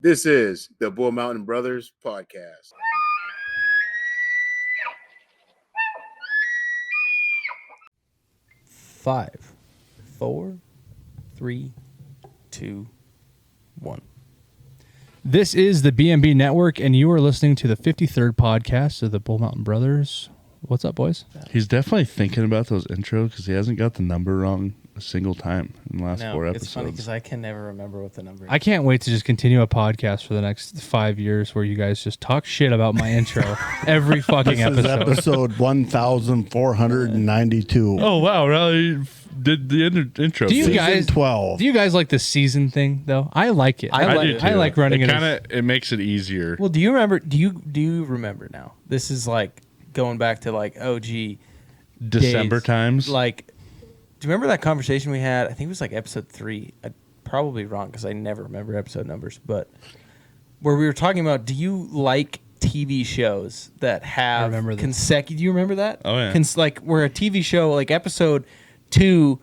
This is the Bull Mountain Brothers podcast. Five, 4, 3, 2, 1. This is the BMB Network, and you are listening to the 53rd podcast of the Bull Mountain Brothers. What's up, boys? He's definitely thinking about those intros because he hasn't got the number wrong a single time in the last 4 episodes. It's funny because I can never remember what the number is. I can't wait to just continue a podcast for the next 5 years where you guys just talk shit about my intro every fucking episode. This is episode 1492. Oh, wow. Really did the intro. Do you Season guys 12. Do you guys like the season thing though? I like it. I do too. I like running it. It makes it easier. Well, do you remember? Do you remember now? This is like going back to like OG December days. times. Like, do you remember that conversation we had? I think it was like episode 3. I'm probably wrong because I never remember episode numbers, but where we were talking about, do you like TV shows that have consecutive? Do you remember that? Oh yeah. Like where a TV show, like episode 2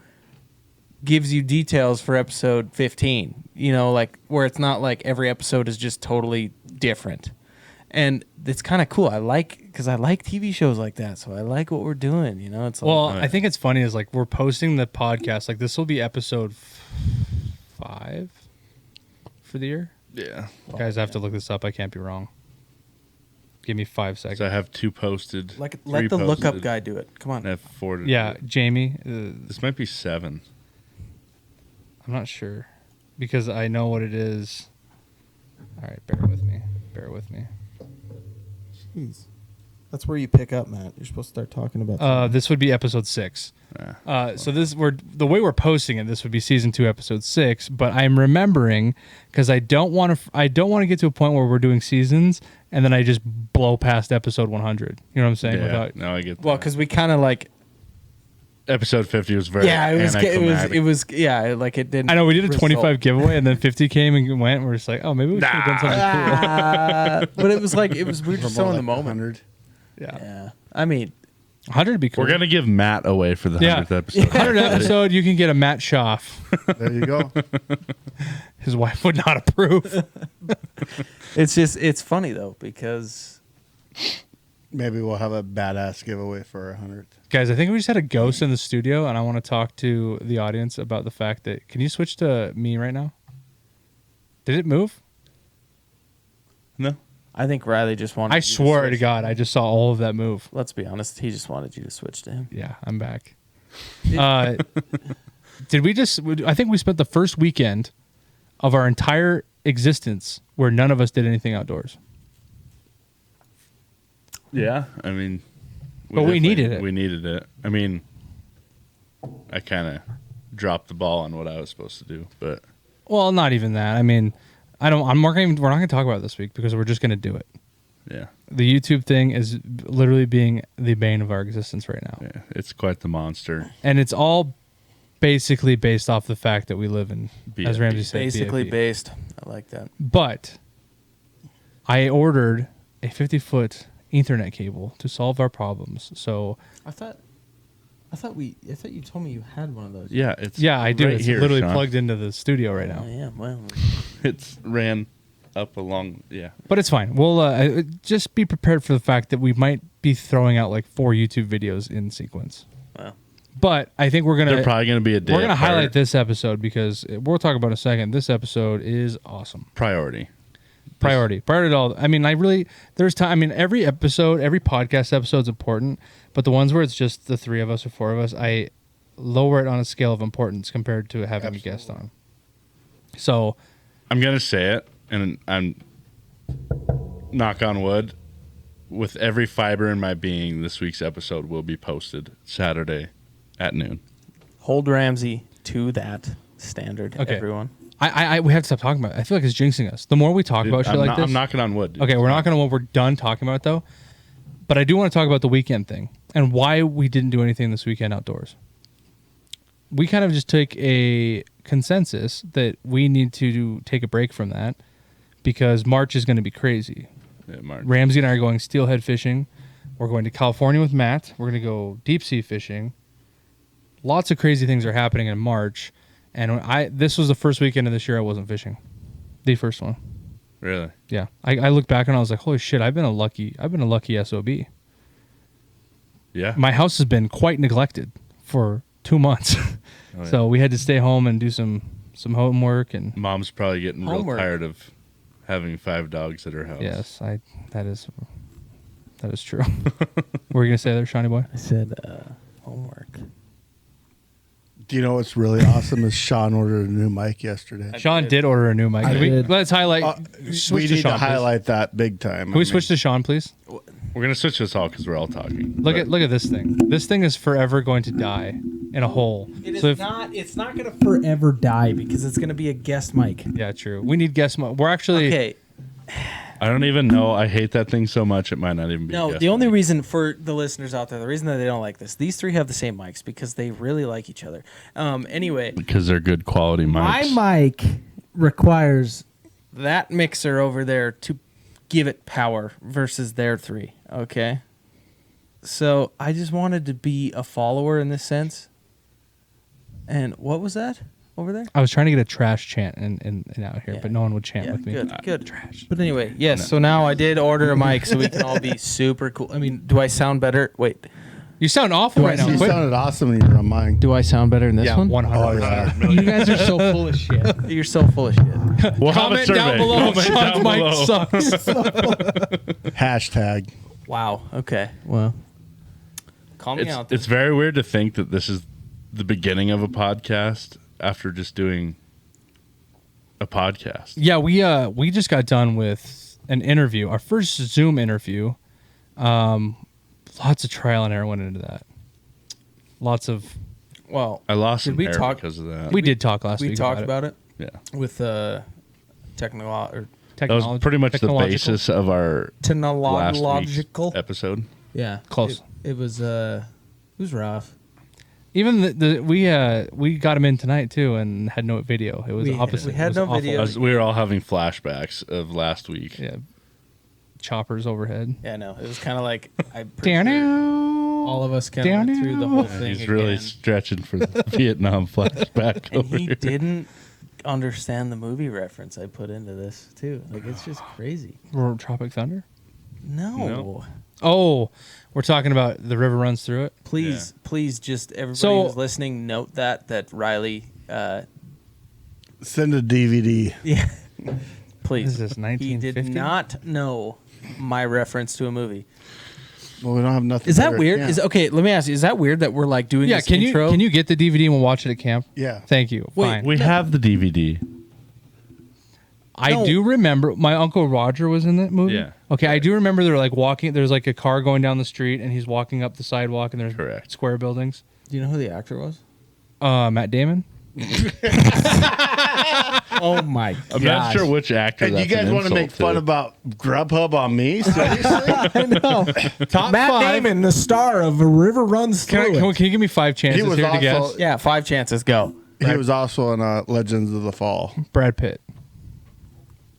gives you details for episode 15, you know, like where it's not like every episode is just totally different. And it's kind of cool. Because I like TV shows like that. So I like what we're doing, you know. It's like, well, I think it's funny is like we're posting the podcast. Like this will be episode 5 for the year. Yeah. Guys, I have to look this up. I can't be wrong. Give me 5 seconds. So I have 2 posted. let three the lookup posted, guy do it. Come on. and I have 4 to Yeah, do. Jamie. This might be 7. I'm not sure because I know what it is. All right, bear with me. Jeez. That's where you pick up, Matt. You're supposed to start talking about This would be episode 6. So the way we're posting it. This would be season 2, episode 6. But I'm remembering because I don't want to get to a point where we're doing seasons and then I just blow past episode 100. You know what I'm saying? Yeah. No, I get that. Well, because we kind of like Episode 50 was very anticlimactic. it was like it didn't. I know we did a 25 result. giveaway and then 50 came and went. And we're just like, oh, maybe we should have done something But it was like we were just so in the moment. 100. cool. Yeah, Yeah, I mean, 100 would be cool. We're going to give Matt away for the 100th episode. 100th episode, you can get a Matt Schaff. There you go. His wife would not approve. it's funny though because Maybe we'll have a badass giveaway for 100th. Guys, I think we just had a ghost in the studio, and I want to talk to the audience about the fact that... Can you switch to me right now? Did it move? No. I think Riley just wanted. I you swear to switch. God, I just saw all of that move. Let's be honest. He just wanted you to switch to him. Yeah, I'm back. Did we just... I think we spent the first weekend of our entire existence where none of us did anything outdoors. Yeah. I mean... But we needed it. We needed it. I mean, I kind of dropped the ball on what I was supposed to do, but... Well, not even that. I mean, we're not going to talk about it this week because we're just going to do it. Yeah. The YouTube thing is literally being the bane of our existence right now. Yeah, it's quite the monster. And it's all basically based off the fact that we live in, as BFB. Ramsey said, Basically BFB. based. I like that. But I ordered a 50-foot Ethernet cable to solve our problems. So I thought you told me you had one of those. Yeah, it's I do. right It's here, literally Sean. plugged into the studio right now. Oh, yeah. Well. It's ran up along. Yeah. But it's fine. We'll just be prepared for the fact that we might be throwing out like 4 YouTube videos in sequence. Well. But I think we're They're probably going to be a day we're gonna apart. highlight this episode because we'll talk about it in a second. This episode is awesome. Priority Priority to all. I mean, there's time. I mean, every podcast episode is important, but the ones where it's just the 3 of us or 4 of us, I lower it on a scale of importance compared to having a guest on. So, I'm going to say it, and I'm knock on wood. With every fiber in my being, this week's episode will be posted Saturday at noon. Hold Ramsey to that standard, Okay. everyone. we have to stop talking about it. I feel like it's jinxing us. The more we talk about shit like this, I'm knocking on wood. Dude. Okay, we're not going to when we're done talking about it though. But I do want to talk about the weekend thing and why we didn't do anything this weekend outdoors. We kind of just take a consensus that we need to take a break from that because March is going to be crazy. Yeah, March. Ramsey and I are going steelhead fishing. We're going to California with Matt. We're going to go deep sea fishing. Lots of crazy things are happening in March. And this was the first weekend of this year I wasn't fishing. The first one. Really? Yeah, I look back and I was like, holy shit, I've been a lucky SOB. Yeah. My house has been quite neglected for 2 months. Oh, yeah. So we had to stay home and do some homework and Mom's probably getting Homework. real tired of having 5 dogs at her house. yes, that is true. What were you gonna say there, Shawnee boy? I said homework. Do you know what's really awesome is Sean ordered a new mic yesterday. Sean did order a new mic. I did. Let's highlight. We switch need to to Sean, please. highlight that big time. Can we switch to Sean, please? We're going to switch this all because we're all talking. Look at this thing. This thing is forever going to die in a hole. It's not going to forever die because it's going to be a guest mic. Yeah, true. We need guest mic. We're actually Okay. I don't even know. I hate that thing so much it might not even be. No, guest the only mic. reason for the listeners out there, the reason that they don't like this, these three have the same mics because they really like each other. Anyway, Because they're good quality mics. my mic requires that mixer over there to give it power versus their three. Okay. So I just wanted to be a follower in this sense. And what was that over there? I was trying to get a trash chant and out here, Yeah. but no one would chant with me. Good. Trash. But anyway, yes. So now I did order a mic so we can all be super cool. I mean, do I sound better? Wait. You sound awful right now. You Quit. sounded awesome when you were on mine. Do I sound better in this Yeah, one? 100. Oh, yeah. You guys are so full of shit. You're so full of shit. We'll have a Comment down survey. below if Comment Sean's down mic below. sucks. Hashtag. Wow. Okay. Well, call me out. It's very weird to think that this is the beginning of a podcast after just doing a podcast. Yeah, we just got done with an interview, our first Zoom interview. Lots of trial and error went into that. Lots of. Well, I lost Did some we hair talk- because of that. We did talk last week. we talked about it yeah. with technical or That was pretty much the technological. basis of our last technological. week's episode. Yeah, Close. It was rough. Even we got him in tonight too, and had no video. It was opposite. we had It was no awful. video. We were all having flashbacks of last week. Yeah, choppers overhead. Yeah, no, it was kind of like Down all of us kind of went through the whole thing. He's really again. stretching for the Vietnam flashback And over he here. didn't understand the movie reference I put into this too. Like it's just crazy. Tropic Thunder. No. Oh, we're talking about the river runs through it. Please, just everybody So- who's listening, note that Riley. Send a DVD. Yeah. Please. This is He 1950. did not know my reference to a movie. Well, we don't have nothing. Is that better. weird? Yeah. Okay, let me ask you. Is that weird that we're like doing Yeah, this can intro? you get the DVD and we'll watch it at camp? Yeah. Thank you. Wait, Fine. We have the DVD. I No. do remember my Uncle Roger was in that movie. Yeah. Okay, I do remember they're like walking. There's like a car going down the street, and he's walking up the sidewalk, and there's Correct. square buildings. Do you know who the actor was? Matt Damon. Oh my god! I'm not sure which actor. And you that's guys an want to make insult fun about Grubhub on me? Seriously? I know. Top Matt five. Damon, the star of A River Runs Can Through It. you give me 5 chances was here to also- guess? Yeah, 5 chances. Go. He was also in Legends of the Fall. Brad Pitt.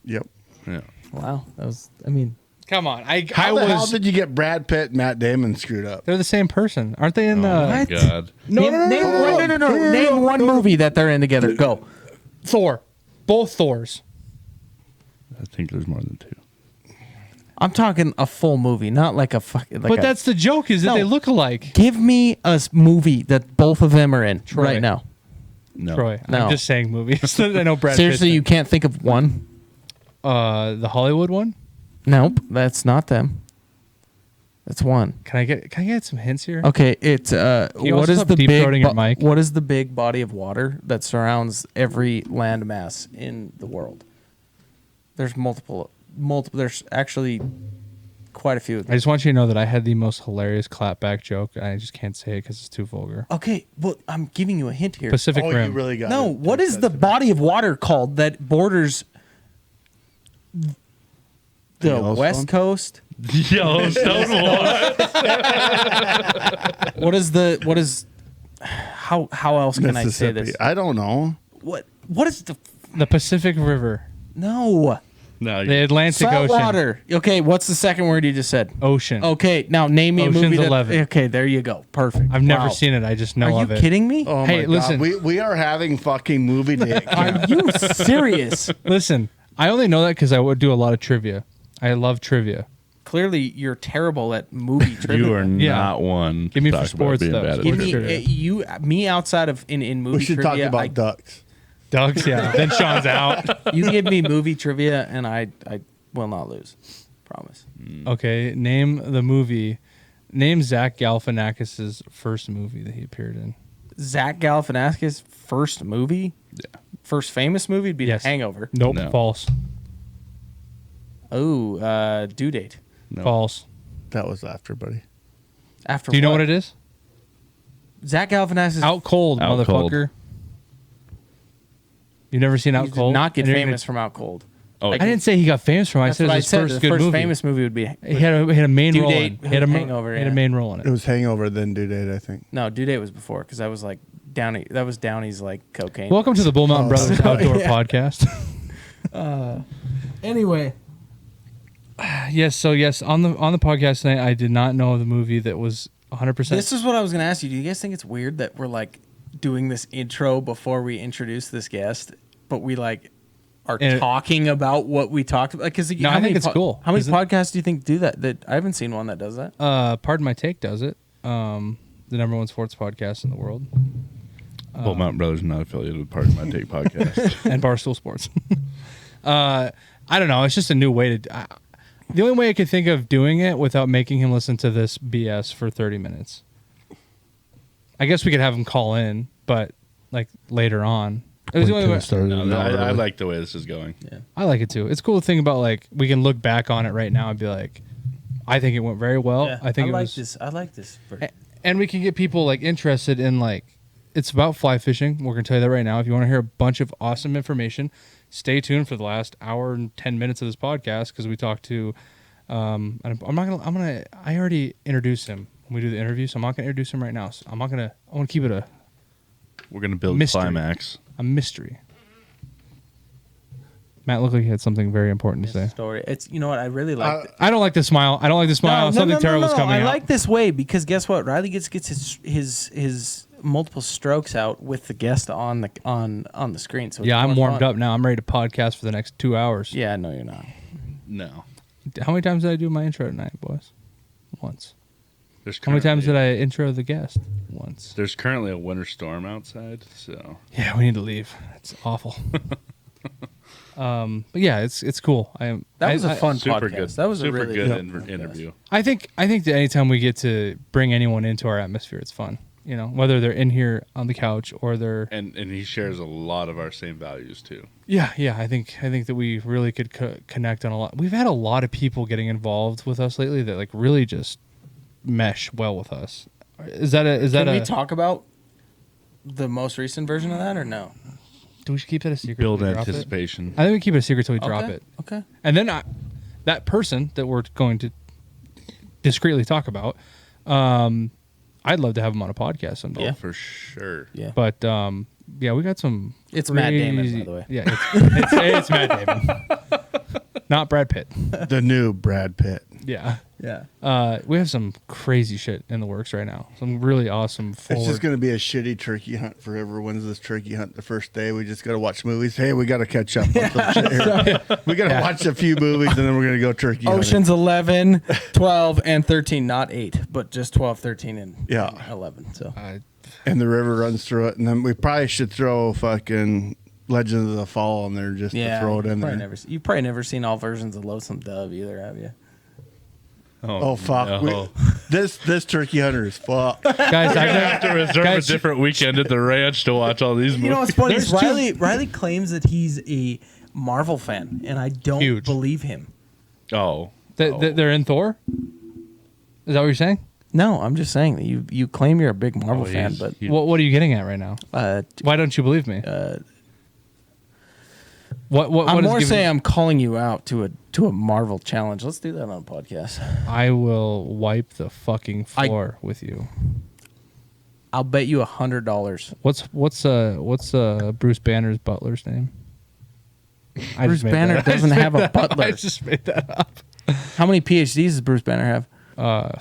Yep. Yeah. Wow, that was. I mean, Come on, How the hell did you get Brad Pitt and Matt Damon screwed up? They're the same person, aren't they? In Oh my What? god. Name one movie that they're in together. Go. Thor, both Thors. I think there's more than 2. I'm talking a full movie, not like a fucking. Like But that's the joke, is that No. they look alike. Give me a movie that both of them are in Troy. right now. No. Troy, No. I'm just saying movies. I know Brad. Seriously, Pitt's you can't think of one? in. The Hollywood one. Nope, that's not them. That's one. Can I get some hints here? Okay, it's you what also is stop the deep-throating your mic? what is the big body of water that surrounds every landmass in the world? There's multiple. There's actually quite a few. I just want you to know that I had the most hilarious clapback joke. And I just can't say it because it's too vulgar. Okay, well, I'm giving you a hint here. Pacific Oh, Rim. you really got No, it. what is the body of water called that borders the Yellowstone? West Coast? Yellowstone what? What is how else can I say this? I don't know. What is the The Pacific River. no No. The Atlantic salt Ocean. water? Okay, what's the second word you just said? Ocean. Okay, now name me a Ocean's movie that. 11. Okay, there you go. Perfect. I've never Wow. seen it. I just know Are of you it. kidding me? Oh Hey, my listen. God. We are having fucking movie day. Are you serious? Listen, I only know that because I would do a lot of trivia. I love trivia. Clearly, you're terrible at movie trivia. You are Yeah. not one. Give me to for talk about sports, being though. bad at Give trivia. Me outside of in movie We should trivia. talk about ducks. Ducks, yeah. Then Sean's out. You give me movie trivia, and I will not lose. Promise. Okay, name the movie. Name Zach Galifianakis' first movie that he appeared in. Zach Galifianakis' first movie? Yeah. First famous movie would be Yes. The Hangover. Nope, No. false. Oh, Due Date. No. False. That was after, buddy. After Do you know what it is? Zach Galifianakis Out Cold, Out Cold. motherfucker. You've never seen Out did Cold? not get And you're famous gonna- from Out Cold. Oh, I didn't say he got famous from it. I That's said it what I was his said. first The good first movie. famous movie would be He had a main Due role Date, in it. He had a, Hangover, he had a yeah. main role in It it. was Hangover, then Due Date, I think. No, Due Date was before because that was like Downey. That was Downey's like cocaine. Welcome to the Bull Mountain Brothers Outdoor Podcast. Anyway, yes, on the podcast tonight, I did not know the movie that was 100%. this is what I was going to ask you. Do you guys think it's weird that we're like doing this intro before we introduce this guest, but we like are And- talking about what we talked about? Because No, I think it's cool. How many Isn't- podcasts do you think do that? That I haven't seen one that does that. Pardon My Take does it. The number one sports podcast in the world. Bull Mountain Brothers not affiliated with Pardon My Take podcast. And Barstool Sports. I don't know. It's just a new way to. The only way I could think of doing it without making him listen to this BS for 30 minutes. I guess we could have him call in, but like later on. It was the only way. I like the way this is going. Yeah. I like it too. It's a cool thing about like we can look back on it right now and be like, I think it went very well. I think it was, this. I like this. and we can get people like interested in like it's about fly fishing. We're gonna tell you that right now. If you want to hear a bunch of awesome information, stay tuned for the last hour and 10 minutes of this podcast because we talked to. And I already introduced him when we do the interview, so I'm not gonna introduce him right now. So I want to keep it We're going to build Mystery. climax. a mystery. Matt looked like he had something very important to say. Story. It's you know what I really like. I don't like the smile. I don't like the smile. Something terrible is coming I out. like this way because guess what? Riley gets his multiple strokes out with the guest on the screen. So it's Yeah, I'm more warmed fun. up now. I'm ready to podcast for the next 2 hours. Yeah, no, you're not. No. How many times did I do my intro tonight, boys? Once. There's How many times did currently- I intro the guest? Once. There's currently a winter storm outside, so Yeah, we need to leave. It's awful. But yeah, it's cool. That was a fun super podcast. good. That was super a really good interview. I think that anytime we get to bring anyone into our atmosphere, it's fun. You know, whether they're in here on the couch or they're And he shares a lot of our same values too. yeah. I think that we really could connect on a lot. We've had a lot of people getting involved with us lately that like really just mesh well with us. Can we talk about the most recent version of that or no? Do we keep that a secret? Build till we drop it? anticipation. I think we keep it a secret till we drop Okay, it. Okay. And then that person that we're going to discreetly talk about, I'd love to have him on a podcast someday. Yeah. For sure. Yeah. But yeah, we got some. It's Matt Damon, by crazy- the way. Yeah, it's Matt Damon, not Brad Pitt. The new Brad Pitt. Yeah. Yeah. We have some crazy shit in the works right now. Some really awesome. It's just going to be a shitty turkey hunt for whoever wins this turkey hunt the first day. We just got to watch movies. Hey, we got to catch up. On some shit here. We got to watch a few movies and then we're going to go turkey hunting. Oceans 11, 12, and 13. Not 8, but just 12, 13, and Yeah. 11. So And the river runs through it. And then we probably should throw fucking Legend of the Fall on there just to throw it in there. You've probably never seen all versions of Lonesome Dove either, have you? Oh, fuck. no. This turkey hunter is fucked. guys, I have to reserve Guys- a different weekend at the ranch to watch all these movies. You know what's funny? There's Is Riley claims that he's a Marvel fan, and I don't Huge. believe him. Oh. they're in Thor. Is that what you're saying? No, I'm just saying that you claim you're a big Marvel Oh, fan, he's- but he- What are you getting at right now? Why don't you believe me? What I'm is more giving- saying I'm calling you out to a Marvel challenge. Let's do that on a podcast. I will wipe the fucking floor with you. I'll bet you $100. What's Bruce Banner's butler's name? I Bruce just made Banner that- I just doesn't made have a that- butler. I just made that up. How many PhDs does Bruce Banner have?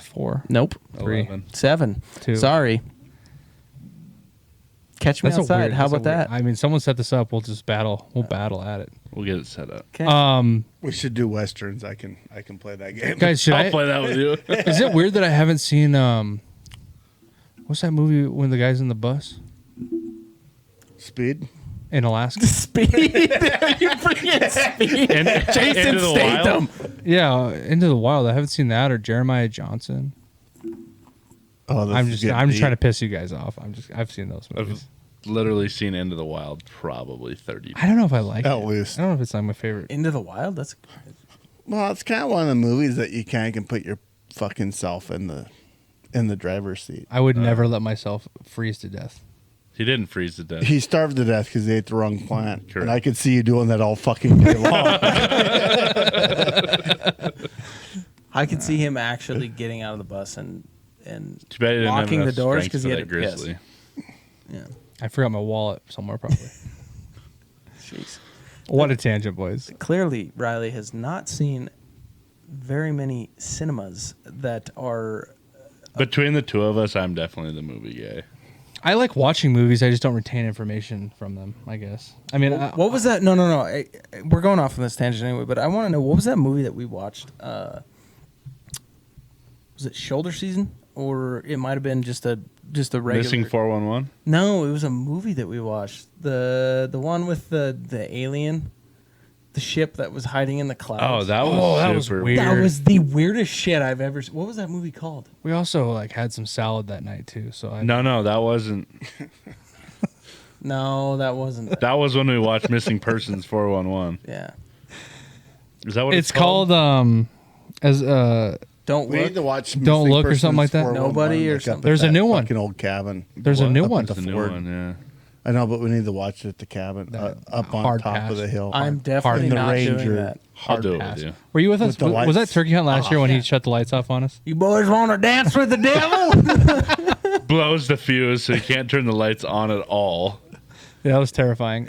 4, Nope. 3, 11. 7. 2. Sorry. Catch me That's a outside. weird- How that's a about weird- that? I mean, someone set this up. We'll just battle. We'll battle at it. We'll get it set up. Okay. We should do westerns. I can play that game. Guys, should I'll I? play that with you. Is it weird that I haven't seen what's that movie when the guy's in the bus Speed. in Alaska? Speed. You forget Speed. Jason Into the Statham. Yeah, Into the Wild. I haven't seen that or Jeremiah Johnson. Oh, this I'm is just getting trying deep. to piss you guys off. I've seen those movies. I've literally seen Into the Wild probably 30 I don't know if I like At it. least. I don't know if it's like my favorite. Into the Wild. That's Well, it's kind of one of the movies that you kind of can put your fucking self in the driver's seat. I would never let myself freeze to death. He didn't freeze to death. He starved to death because he ate the wrong plant, Correct. and I could see you doing that all fucking day long. I could see him actually getting out of the bus and Too bad he didn't have locking the enough doors strength because for he that had to piss. grizzly. Yeah. I forgot my wallet somewhere probably. Jeez. What a tangent, boys. Clearly, Riley has not seen very many cinemas that are. Between the two of us, I'm definitely the movie guy. I like watching movies. I just don't retain information from them, I guess. I mean, What was that? No. We're going off on this tangent anyway, but I want to know what was that movie that we watched? Was it Shoulder Season, or it might have been just a regular? Missing 411? No, it was a movie that we watched. The one with the alien, the ship that was hiding in the clouds. Oh, that was super weird. That was the weirdest shit I've ever seen. What was that movie called? we also like had some salad that night too. So I No, that wasn't. No, that wasn't. That was when we watched Missing Persons 411. Yeah. Is that what it's called as Don't We look. need to watch Don't Missing Look or something like that? Persons 411, Nobody or like, up something. at There's a that new one. Fucking old cabin. there's a new Up one. at the new Ford. one? Yeah. I know, but we need to watch it at the cabin, That up on hard top pass. of the hill. I'm definitely In the not doing Ranger. that. I'll do it pass. with you. Were you with us? With the Was that lights. Turkey Hunt last year when yeah. he shut the lights off on us? You boys want to dance with the devil? Blows the fuse so you can't turn the lights on at all. Yeah, that was terrifying.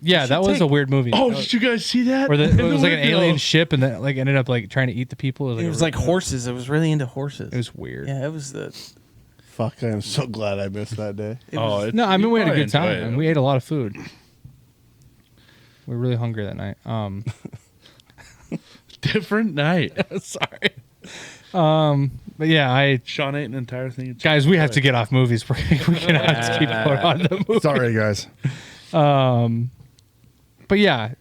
Yeah, that was a weird movie. Oh, did you guys see that? Where it was like an window. alien ship and then like ended up like trying to eat the people. It was like horses. It was really into horses. It was weird. Yeah, it was the. Fuck, I am so glad I missed that day. No, I mean we had a probably good time enjoy it. and we ate a lot of food. We were really hungry that night. Different night. Sorry. But yeah, Sean ate an entire thing. of guys, we have to get off movies. We cannot just keep going on the movie. Sorry, guys. But yeah,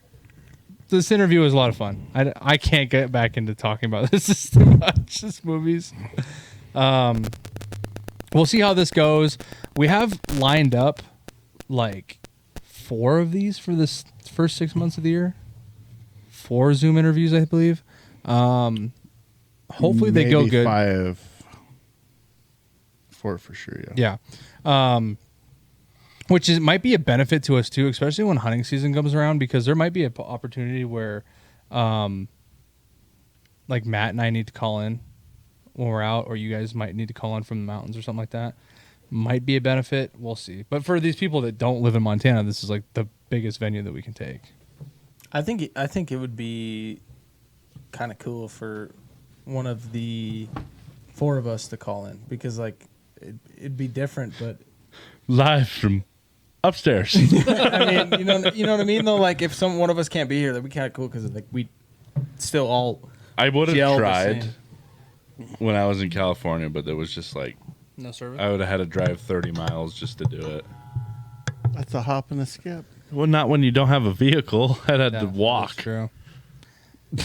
this interview was a lot of fun. I can't get back into talking about this. It's too much. This movies. We'll see how this goes. We have lined up like 4 of these for this first 6 months of the year. 4 Zoom interviews, I believe. Hopefully they go Maybe good. 5. 4 for sure, yeah. Yeah. Which might be a benefit to us too, especially when hunting season comes around, because there might be an opportunity where, like Matt and I need to call in when we're out, or you guys might need to call in from the mountains or something like that. Might be a benefit. We'll see. But for these people that don't live in Montana, this is like the biggest venue that we can take. I think it would be kind of cool for one of the 4 of us to call in, because like it'd be different, but Live from upstairs. I mean, you know what I mean though. Like if one of us can't be here, that'd be kind of cool, because like we still all. I would gel have the tried same. when I was in California, but there was just like No service. I would have had to drive 30 miles just to do it. That's a hop and a skip. Well, not when you don't have a vehicle. I had to walk. True.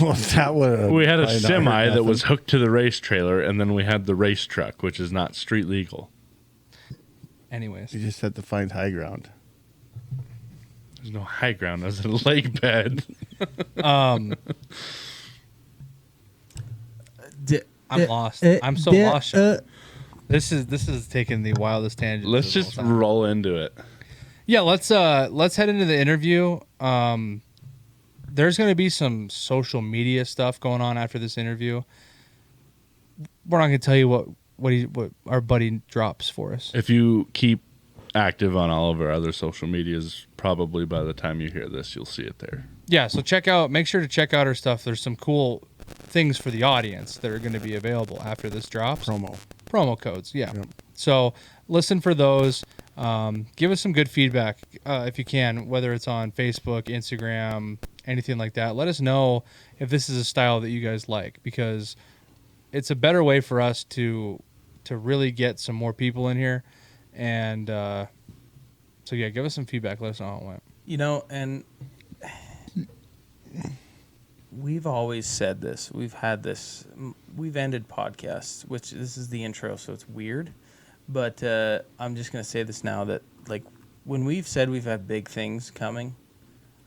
Well, that would We had a probably not semi hurt that nothing. was hooked to the race trailer, and then we had the race truck, which is not street legal. Anyways, You just had to find high ground. There's no high ground. I was in a lake bed. I'm lost. I'm so lost. Sean. This is taking the wildest tangent. Let's just roll into it. Yeah, let's head into the interview. There's going to be some social media stuff going on after this interview. We're not going to tell you what our buddy drops for us. If you keep active on all of our other social medias, probably by the time you hear this, you'll see it there. Yeah, so make sure to check out our stuff. There's some cool things for the audience that are going to be available after this drops. Promo. Promo codes, yeah. Yep. So listen for those. Give us some good feedback if you can, whether it's on Facebook, Instagram, anything like that. Let us know if this is a style that you guys like, because it's a better way for us to really get some more people in here. And so, yeah, give us some feedback. Let us know how it went. You know, and we've always said this. We've ended podcasts, which this is the intro, so it's weird. But I'm just going to say this now that, like, when we've said we've had big things coming,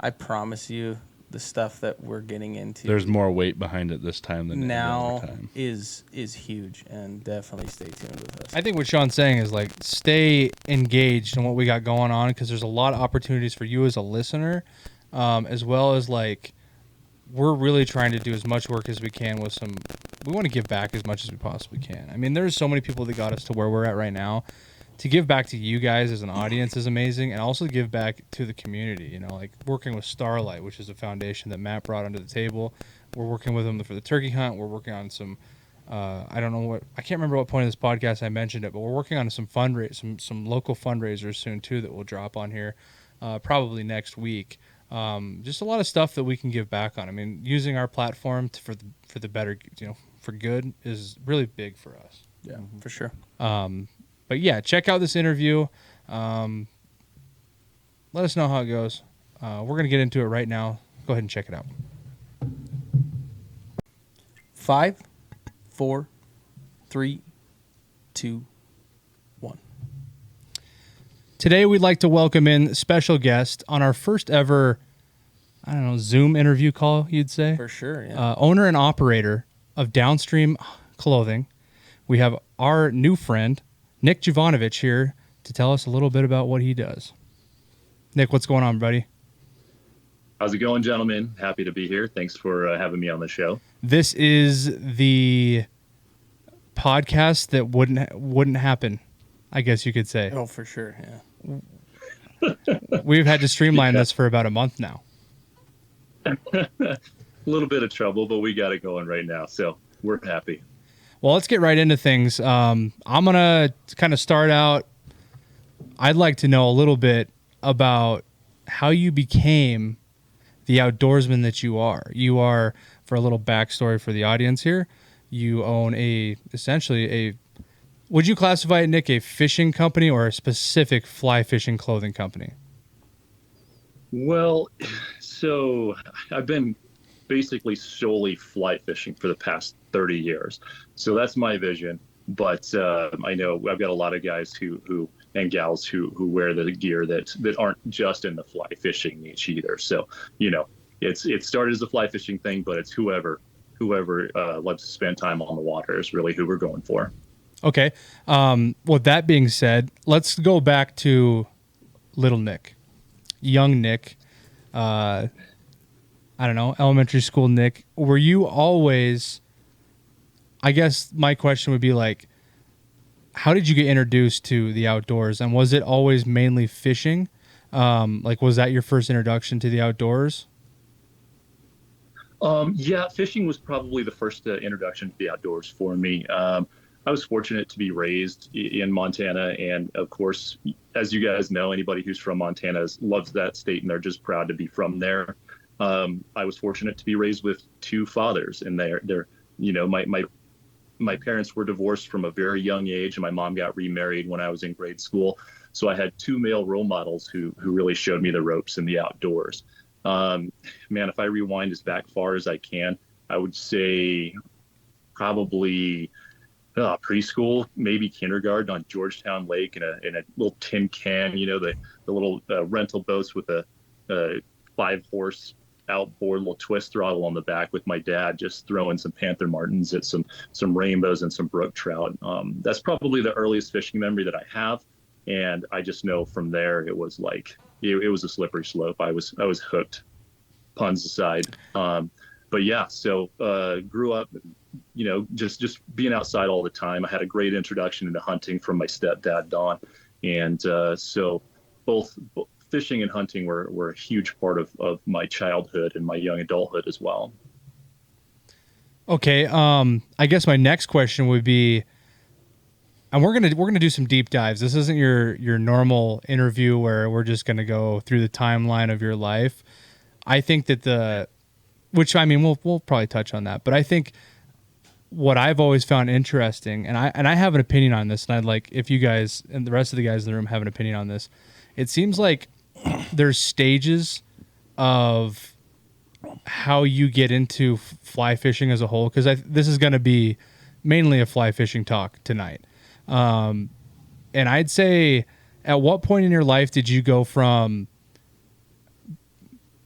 I promise you the stuff that we're getting into There's more weight behind it this time than any now other time. is huge, and definitely stay tuned with us. I think what Sean's saying is, like, stay engaged in what we got going on, because there's a lot of opportunities for you as a listener, as well as, like, we're really trying to do as much work as we can with some. We want to give back as much as we possibly can. I mean, there's so many people that got us to where we're at right now. To give back to you guys as an audience is amazing, and also give back to the community. You know, like working with Starlight, which is a foundation that Matt brought onto the table. We're working with them for the turkey hunt. We're working on some. I can't remember what point of this podcast I mentioned it, but we're working on some local fundraisers soon too that will drop on here, probably next week. Just a lot of stuff that we can give back on. I mean, using our platform for the better, for good is really big for us. Yeah, for sure. But yeah, check out this interview. Let us know how it goes. We're going to get into it right now. Go ahead and check it out. 5, 4, 3, 2, 1. Today, we'd like to welcome in special guest on our first ever, Zoom interview call, you'd say. For sure, yeah. Owner and operator of Downstream Clothing. We have our new friend, Nic Jovanovich, here to tell us a little bit about what he does. Nick, what's going on, buddy? How's it going, gentlemen? Happy to be here. Thanks for having me on the show. This is the podcast that wouldn't happen, I guess you could say. Oh, for sure, yeah. We've had to streamline this for about a month now. A little bit of trouble, but we got it going right now, so we're happy. Well, let's get right into things. I'm going to kind of start out. I'd like to know a little bit about how you became the outdoorsman that you are. You are, for a little backstory for the audience here, you own would you classify it, Nick, a fishing company or a specific fly fishing clothing company? Well, so I've been basically solely fly fishing for the past 30 years. So that's my vision. But I know I've got a lot of guys who and gals who wear the gear that aren't just in the fly fishing niche either. So, it started as a fly fishing thing, but it's whoever loves to spend time on the water is really who we're going for. Okay. With that being said, let's go back to little Nick, young Nick. Elementary school Nick. Were you always, I guess my question would be like, how did you get introduced to the outdoors? And was it always mainly fishing? Was that your first introduction to the outdoors? Yeah, fishing was probably the first introduction to the outdoors for me. I was fortunate to be raised in Montana. And of course, as you guys know, anybody who's from Montana loves that state and they're just proud to be from there. I was fortunate to be raised with two fathers, and my parents were divorced from a very young age, and my mom got remarried when I was in grade school. So I had two male role models who really showed me the ropes in the outdoors. If I rewind as back far as I can, I would say probably preschool, maybe kindergarten on Georgetown Lake in a little tin can, the little rental boats with a 5-horse outboard, little twist throttle on the back, with my dad just throwing some Panther Martins at some rainbows and some brook trout. That's probably the earliest fishing memory that I have. And I just know from there, it was like, it was a slippery slope. I was hooked, puns aside. But yeah, so grew up, just being outside all the time. I had a great introduction into hunting from my stepdad, Don. And so both fishing and hunting were a huge part of my childhood and my young adulthood as well. Okay. I guess my next question would be, and we're gonna do some deep dives. This isn't your normal interview where we're just gonna go through the timeline of your life. I think that which I mean we'll probably touch on that, but I think what I've always found interesting, and I have an opinion on this, and I'd like if you guys and the rest of the guys in the room have an opinion on this. It seems like there's stages of how you get into fly fishing as a whole, because this is going to be mainly a fly fishing talk tonight. And I'd say, at what point in your life did you go from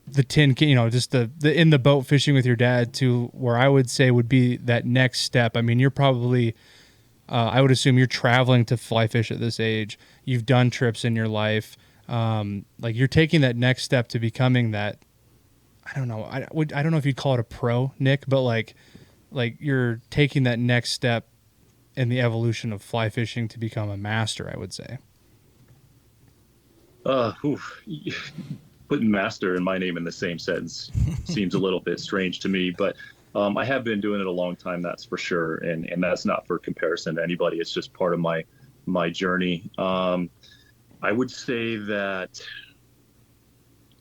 the tin can, just the in the boat fishing with your dad, to where I would say would be that next step? I mean, you're probably, I would assume you're traveling to fly fish at this age. You've done trips in your life. Like you're taking that next step to becoming that, I don't know. I don't know if you'd call it a pro, Nick, but like you're taking that next step in the evolution of fly fishing to become a master, I would say. Putting master and my name in the same sentence seems a little bit strange to me, but I have been doing it a long time, that's for sure. And that's not for comparison to anybody. It's just part of my journey. I would say that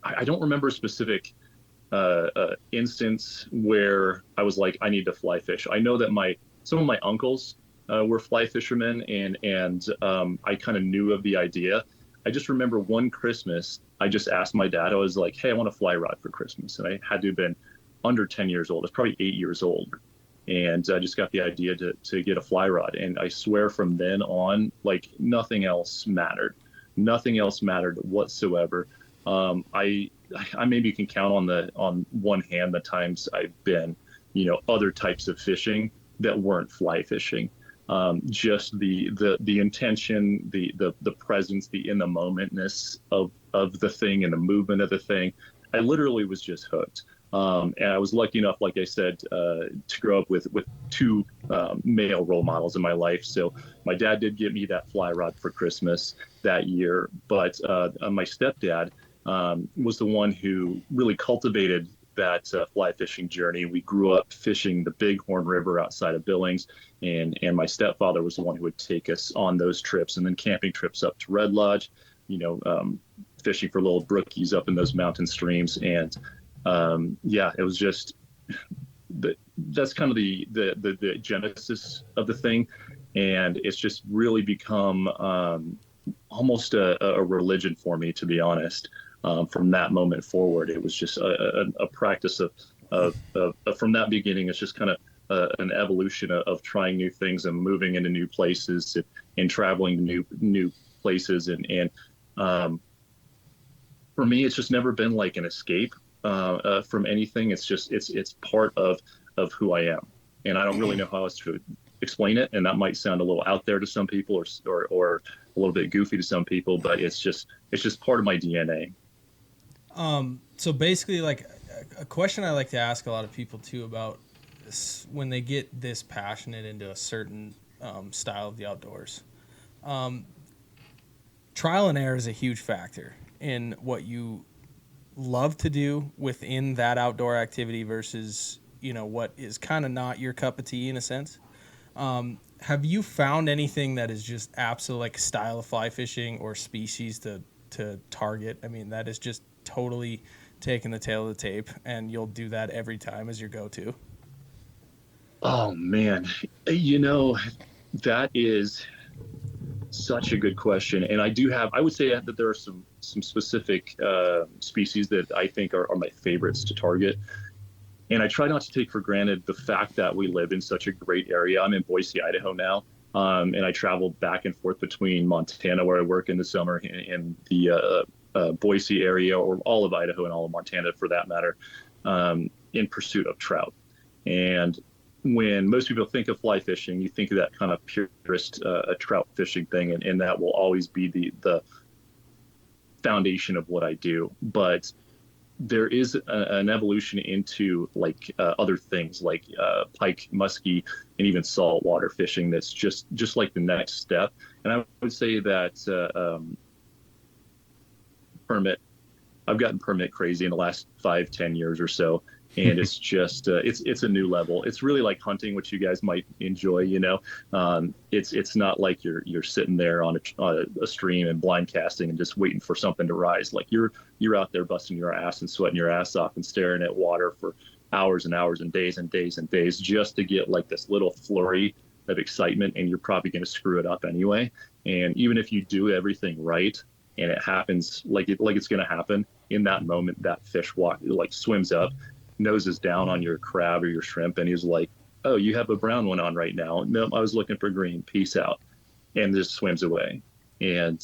I don't remember a specific instance where I was like, I need to fly fish. I know that some of my uncles were fly fishermen, and I kind of knew of the idea. I just remember one Christmas, I just asked my dad, I was like, hey, I want a fly rod for Christmas. And I had to have been under 10 years old. I was probably 8 years old. And I just got the idea to get a fly rod. And I swear from then on, like nothing else mattered. Nothing else mattered whatsoever. I maybe can count on one hand the times I've been, other types of fishing that weren't fly fishing. Just the intention, the presence, the in the momentness of the thing and the movement of the thing. I literally was just hooked. And I was lucky enough, like I said, to grow up with two male role models in my life. So my dad did get me that fly rod for Christmas that year, but my stepdad was the one who really cultivated that fly fishing journey. We grew up fishing the Bighorn River outside of Billings, and my stepfather was the one who would take us on those trips, and then camping trips up to Red Lodge, fishing for little brookies up in those mountain streams. And it was just that's kind of the genesis of the thing, and it's just really become almost a religion for me, to be honest. From that moment forward, it was just a practice of from that beginning. It's just kind of an evolution of trying new things and moving into new places and traveling to new places. And for me, it's just never been like an escape from anything. It's just it's part of who I am, and I don't really know how else to explain it. And that might sound a little out there to some people, or a little bit goofy to some people, but it's just part of my DNA. So basically, like a question I like to ask a lot of people too about this, when they get this passionate into a certain style of the outdoors, trial and error is a huge factor in what you love to do within that outdoor activity versus, what is kind of not your cup of tea in a sense. Have you found anything that is just absolute like style of fly fishing or species to target? I mean, that is just totally taking the tail of the tape, and you'll do that every time as your go-to? Oh man, that is such a good question. And I would say that there are some specific species that I think are my favorites to target. And I try not to take for granted the fact that we live in such a great area. I'm in Boise, Idaho now. And I travel back and forth between Montana, where I work in the summer, and the Boise area, or all of Idaho and all of Montana for that matter, in pursuit of trout. And when most people think of fly fishing, you think of that kind of purist trout fishing thing, and that will always be the foundation of what I do. But there is an evolution into other things like pike, muskie, and even saltwater fishing that's just like the next step. And I would say that permit, I've gotten permit crazy in the last 5-10 years or so. And it's just it's a new level. It's really like hunting, which you guys might enjoy. It's not like you're sitting there on a stream and blind casting and just waiting for something to rise. Like you're out there busting your ass and sweating your ass off and staring at water for hours and hours and days and days and days just to get like this little flurry of excitement, and you're probably going to screw it up anyway. And even if you do everything right and it happens like it's going to happen in that moment, that fish swims up, noses down on your crab or your shrimp, and he's like, "Oh, you have a brown one on right now. No, I was looking for green. Peace out," and just swims away. And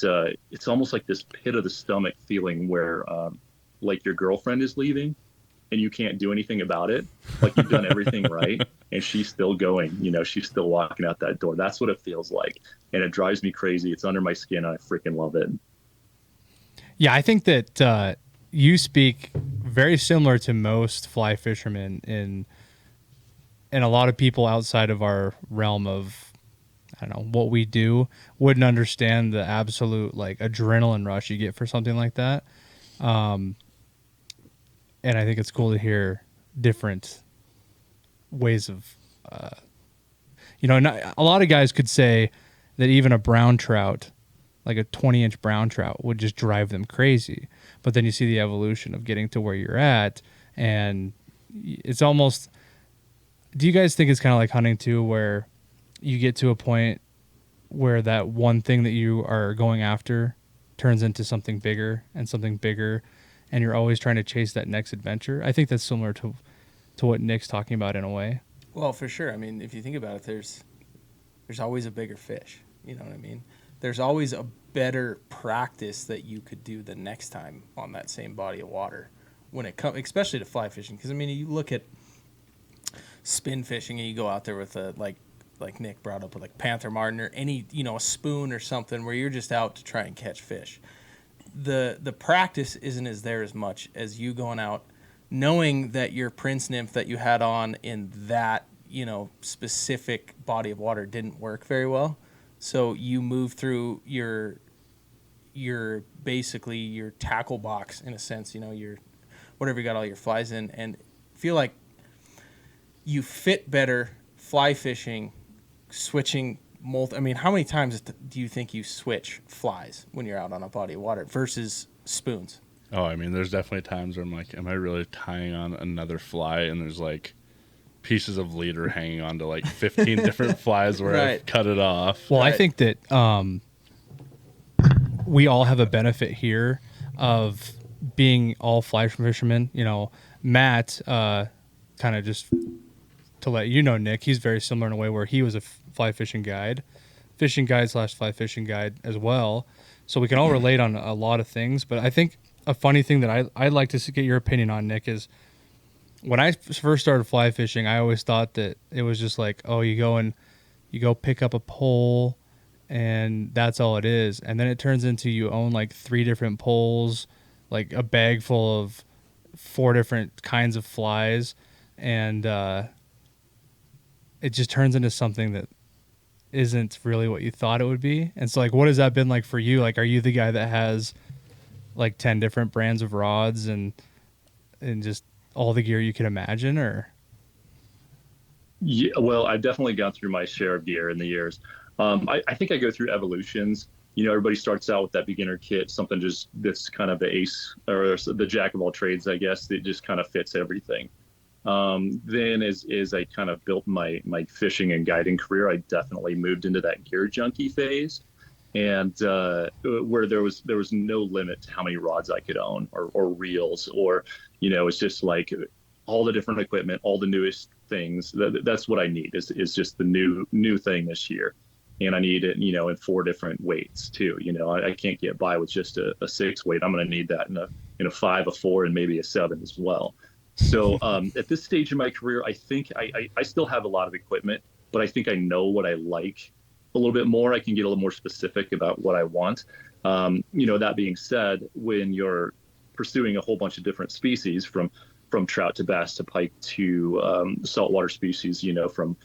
it's almost like this pit of the stomach feeling where like your girlfriend is leaving and you can't do anything about it. Like you've done everything right and she's still going, she's still walking out that door. That's what it feels like. And it drives me crazy. It's under my skin. And I freaking love it. Yeah, I think that you speak very similar to most fly fishermen and a lot of people outside of our realm of, I don't know, what we do wouldn't understand the absolute like adrenaline rush you get for something like that. And I think it's cool to hear different ways of, a lot of guys could say that even a brown trout, like a 20-inch brown trout, would just drive them crazy. But then you see the evolution of getting to where you're at, and it's almost. Do you guys think it's kind of like hunting too, where you get to a point where that one thing that you are going after turns into something bigger and something bigger, and you're always trying to chase that next adventure? I think that's similar to what Nick's talking about in a way. Well, for sure. I mean, if you think about it, there's always a bigger fish. You know what I mean? There's always a better practice that you could do the next time on that same body of water when it comes, especially to fly fishing. Because, I mean, you look at spin fishing and you go out there with like Nick brought up with like Panther Martin or any, a spoon or something where you're just out to try and catch fish. The practice isn't there as much as you going out knowing that your prince nymph that you had on in that, specific body of water didn't work very well. So you move through your basically your tackle box in a sense, your whatever you got all your flies in, and feel like you fit better fly fishing, switching I mean, how many times do you think you switch flies when you're out on a body of water versus spoons? Oh, I mean, there's definitely times where I'm like, am I really tying on another fly? And there's like pieces of leader hanging on to like 15 different flies where Right. I've cut it off. Well, Right. I think that we all have a benefit here of being all fly fishermen. Matt, kind of just to let you know, Nick, he's very similar in a way where he was a fly fishing guide / fly fishing guide as well. So we can all relate on a lot of things. But I think a funny thing that I'd like to get your opinion on, Nick, is when I first started fly fishing, I always thought that it was just like, oh, you go pick up a pole and that's all it is. And then it turns into you own like 3 different poles, like a bag full of 4 different kinds of flies. And it just turns into something that isn't really what you thought it would be. And so like, what has that been like for you? Like, are you the guy that has like 10 different brands of rods and just all the gear you can imagine, or? Yeah, well, I've definitely gone through my share of gear in the years. I think I go through evolutions. Everybody starts out with that beginner kit, something just that's kind of the ace or the jack of all trades, I guess, that just kind of fits everything. Then as I kind of built my fishing and guiding career, I definitely moved into that gear junkie phase, and where there was no limit to how many rods I could own or reels, or it's just like all the different equipment, all the newest things. That's what I need is just the new thing this year. And I need it, in 4 different weights too. I can't get by with just a 6 weight. I'm going to need that in a 5, a 4, and maybe a 7 as well. So at this stage in my career, I think I still have a lot of equipment, but I think I know what I like a little bit more. I can get a little more specific about what I want. That being said, when you're pursuing a whole bunch of different species, from trout to bass to pike to saltwater species, from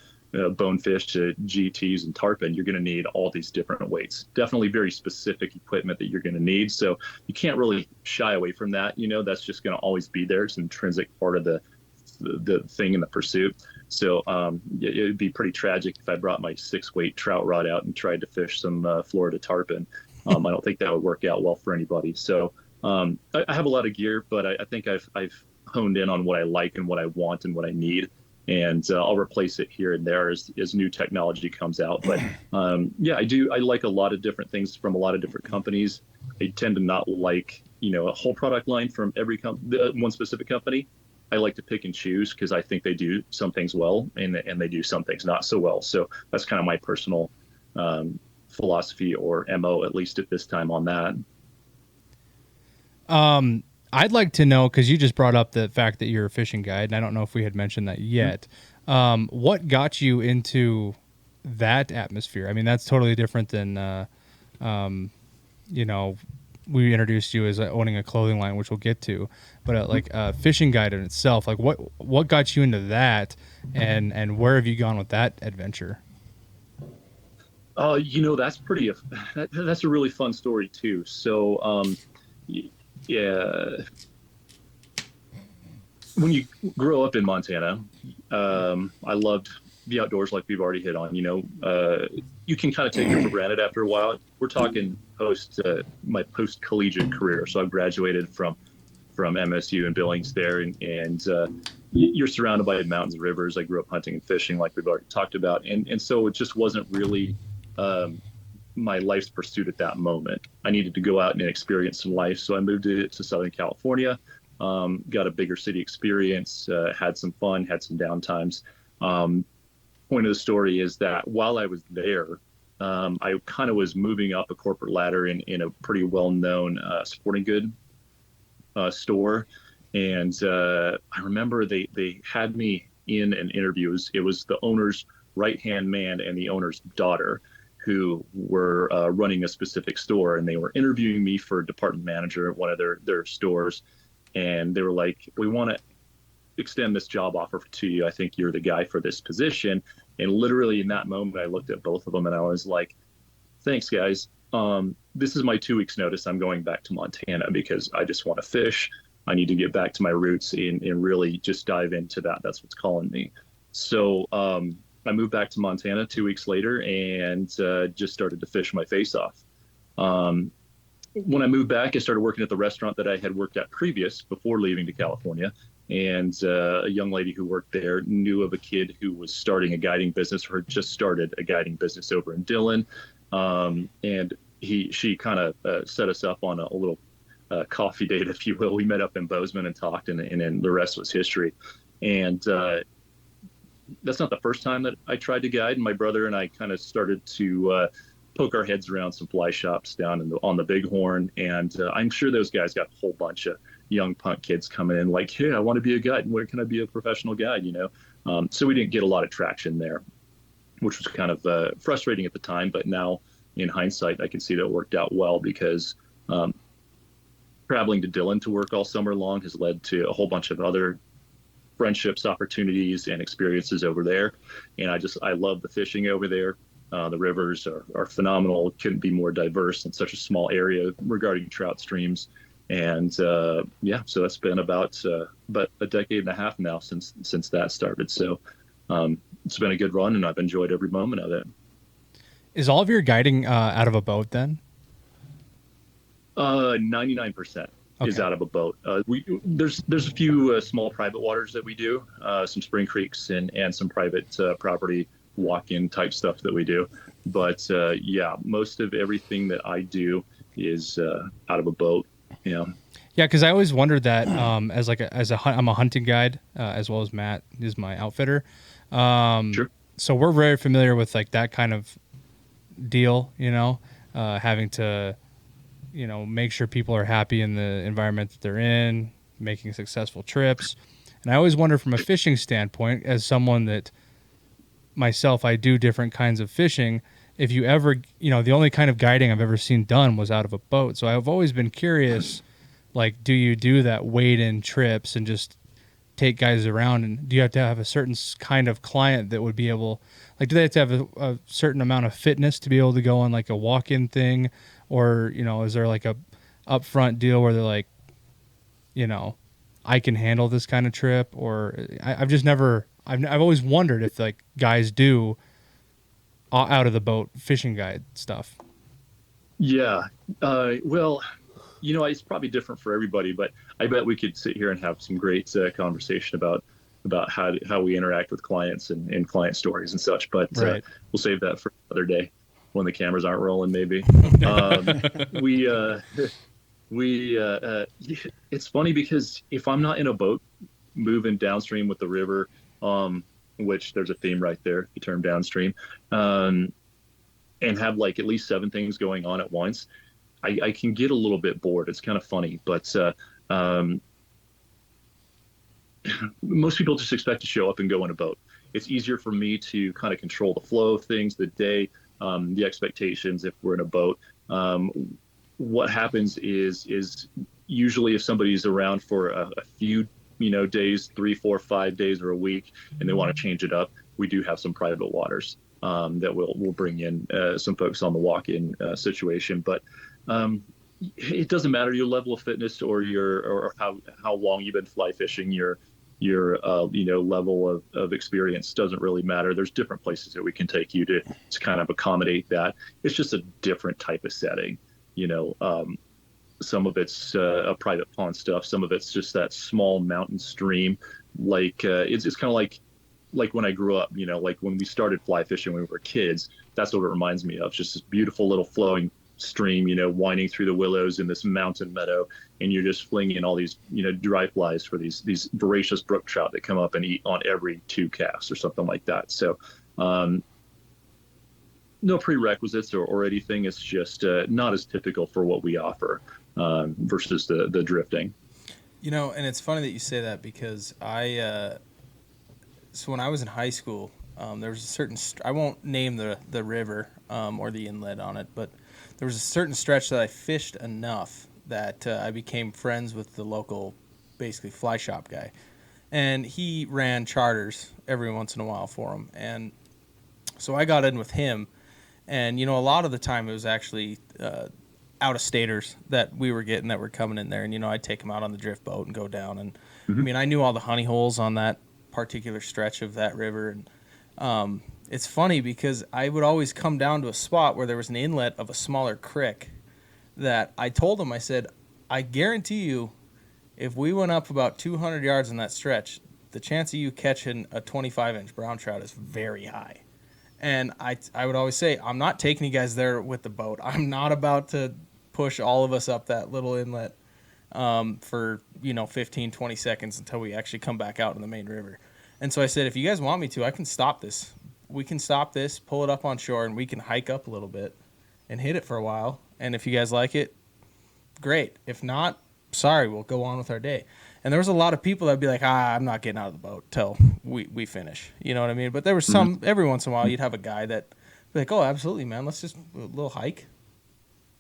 bonefish to GTs and tarpon, you're going to need all these different weights. Definitely very specific equipment that you're going to need. So you can't really shy away from that. That's just going to always be there. It's an intrinsic part of the the thing in the pursuit. So it would be pretty tragic if I brought my 6-weight trout rod out and tried to fish some Florida tarpon. I don't think that would work out well for anybody. So I have a lot of gear, but I think I've honed in on what I like and what I want and what I need. And I'll replace it here and there as new technology comes out. But yeah, I like a lot of different things from a lot of different companies. I tend to not like, a whole product line from every one specific company. I like to pick and choose because I think they do some things well and they do some things not so well. So that's kind of my personal philosophy or MO, at least at this time on that. I'd like to know, because you just brought up the fact that you're a fishing guide, and I don't know if we had mentioned that yet. What got you into that atmosphere? I mean, that's totally different than, we introduced you as owning a clothing line, which we'll get to, but like a fishing guide in itself, like what got you into that, and where have you gone with that adventure? That's that's a really fun story too. So, yeah, when you grow up in Montana, I loved the outdoors, like we've already hit on. You can kind of take it for granted after a while. We're talking my post collegiate career. So I graduated from MSU in Billings there, and you're surrounded by mountains and rivers. I grew up hunting and fishing, like we've already talked about, and so it just wasn't really my life's pursuit at that moment. I needed to go out and experience some life, so I moved to Southern California, got a bigger city experience, had some fun, had some downtimes. Point of the story is that while I was there, I kind of was moving up a corporate ladder in a pretty well-known sporting good store, and I remember they had me in an interview. It was the owner's right-hand man and the owner's daughter who were running a specific store, and they were interviewing me for department manager at one of their stores, and they were like, "We want to extend this job offer to you. I think you're the guy for this position." And literally in that moment, I looked at both of them and I was like, "Thanks, guys. This is my 2 weeks notice. I'm going back to Montana because I just want to fish. I need to get back to my roots and really just dive into that. That's what's calling me." So I moved back to Montana 2 weeks later and just started to fish my face off. When I moved back, I started working at the restaurant that I had worked at before leaving to California. And a young lady who worked there knew of a kid who was starting a guiding business, or had just started a guiding business over in Dillon. And she kind of set us up on a little coffee date, if you will. We met up in Bozeman and talked, and then the rest was history. And that's not the first time that I tried to guide. And my brother and I kind of started to poke our heads around some fly shops down on the Bighorn. And I'm sure those guys got a whole bunch of young punk kids coming in like, "Hey, I want to be a guide. Where can I be a professional guide?" So we didn't get a lot of traction there, which was kind of frustrating at the time. But now in hindsight, I can see that it worked out well, because traveling to Dillon to work all summer long has led to a whole bunch of other friendships, opportunities, and experiences over there. And I love the fishing over there. The rivers are phenomenal. It couldn't be more diverse in such a small area regarding trout streams. And so that's been about a decade and a half now since that started. So it's been a good run, and I've enjoyed every moment of it. Is all of your guiding out of a boat then? 99% is out of a boat. There's a few small private waters that we do, some spring creeks and some private property walk-in type stuff that we do. But most of everything that I do is out of a boat. Yeah, because I always wondered that I'm a hunting guide, as well as Matt is my outfitter. Sure. So we're very familiar with like that kind of deal, having to, make sure people are happy in the environment that they're in, making successful trips. And I always wonder from a fishing standpoint, as someone that myself, I do different kinds of fishing. If you ever, the only kind of guiding I've ever seen done was out of a boat. So I've always been curious, like, do you do that wade-in trips and just take guys around? And do you have to have a certain kind of client that would be able, like, do they have to have a certain amount of fitness to be able to go on like a walk-in thing? Or, is there like a upfront deal where they're like, I can handle this kind of trip, or I've just never. I've always wondered if like guys do out of the boat fishing guide stuff. Yeah. Well, it's probably different for everybody, but I bet we could sit here and have some great conversation about how we interact with clients and client stories and such. But Right. We'll save that for another day when the cameras aren't rolling, maybe. It's funny because if I'm not in a boat moving downstream with the river, which there's a theme right there, the term downstream, and have like at least 7 things going on at once, I can get a little bit bored. It's kind of funny, but most people just expect to show up and go in a boat. It's easier for me to kind of control the flow of things, the day, the expectations if we're in a boat. What happens is usually if somebody's around for a few days, 3, 4, 5 days or a week, and they want to change it up, we do have some private waters that we'll bring in some folks on the walk-in situation. But it doesn't matter your level of fitness or how long you've been fly fishing, your level of experience doesn't really matter. There's different places that we can take you to kind of accommodate that. It's just a different type of setting. Some of it's a private pond stuff. Some of it's just that small mountain stream. Like it's kind of like when I grew up, like when we started fly fishing when we were kids, that's what it reminds me of. Just this beautiful little flowing stream, winding through the willows in this mountain meadow, and you're just flinging all these, dry flies for these voracious brook trout that come up and eat on every 2 casts or something like that. So no prerequisites or anything. It's just not as typical for what we offer versus the drifting. And it's funny that you say that because so when I was in high school, there was a certain, I won't name the river or the inlet on it, but there was a certain stretch that I fished enough that I became friends with the local, basically, fly shop guy. And he ran charters every once in a while for him. And so I got in with him. And, a lot of the time it was actually out-of-staters that we were getting that were coming in there. And, I'd take them out on the drift boat and go down. And, I knew all the honey holes on that particular stretch of that river. And it's funny because I would always come down to a spot where there was an inlet of a smaller creek that I told him, I said, I guarantee you, if we went up about 200 yards in that stretch, the chance of you catching a 25-inch brown trout is very high. And I would always say, I'm not taking you guys there with the boat. I'm not about to push all of us up that little inlet for 15, 20 seconds until we actually come back out in the main river. And so I said, if you guys want me to, I can stop this. We can stop this, pull it up on shore, and we can hike up a little bit and hit it for a while. And if you guys like it, great. If not, sorry, we'll go on with our day. And there was a lot of people that would be like, I'm not getting out of the boat till we finish. You know what I mean? But there was some, every once in a while, you'd have a guy that be like, oh, absolutely, man. Let's just a little hike.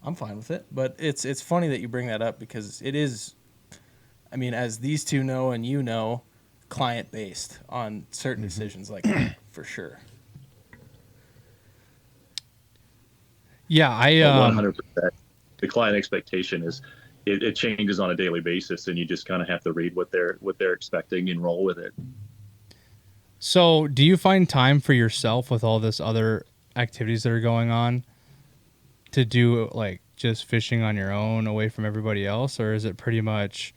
I'm fine with it. But it's funny that you bring that up because it is, as these two know and client-based on certain decisions like that, for sure. Yeah, 100%. The client expectation is it changes on a daily basis, and you just kind of have to read what they're expecting and roll with it. So, do you find time for yourself with all this other activities that are going on to do like just fishing on your own away from everybody else, or is it pretty much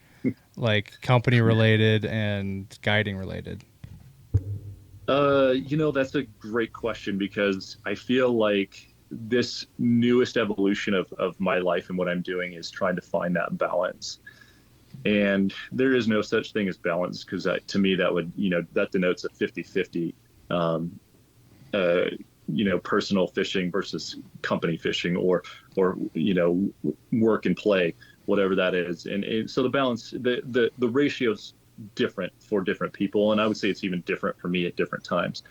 like company related and guiding related? That's a great question because I feel like this newest evolution of my life and what I'm doing is trying to find that balance. And there is no such thing as balance because to me that would, that denotes a 50-50, personal fishing versus company fishing or work and play, whatever that is. And so the balance, the ratio's different for different people. And I would say it's even different for me at different times.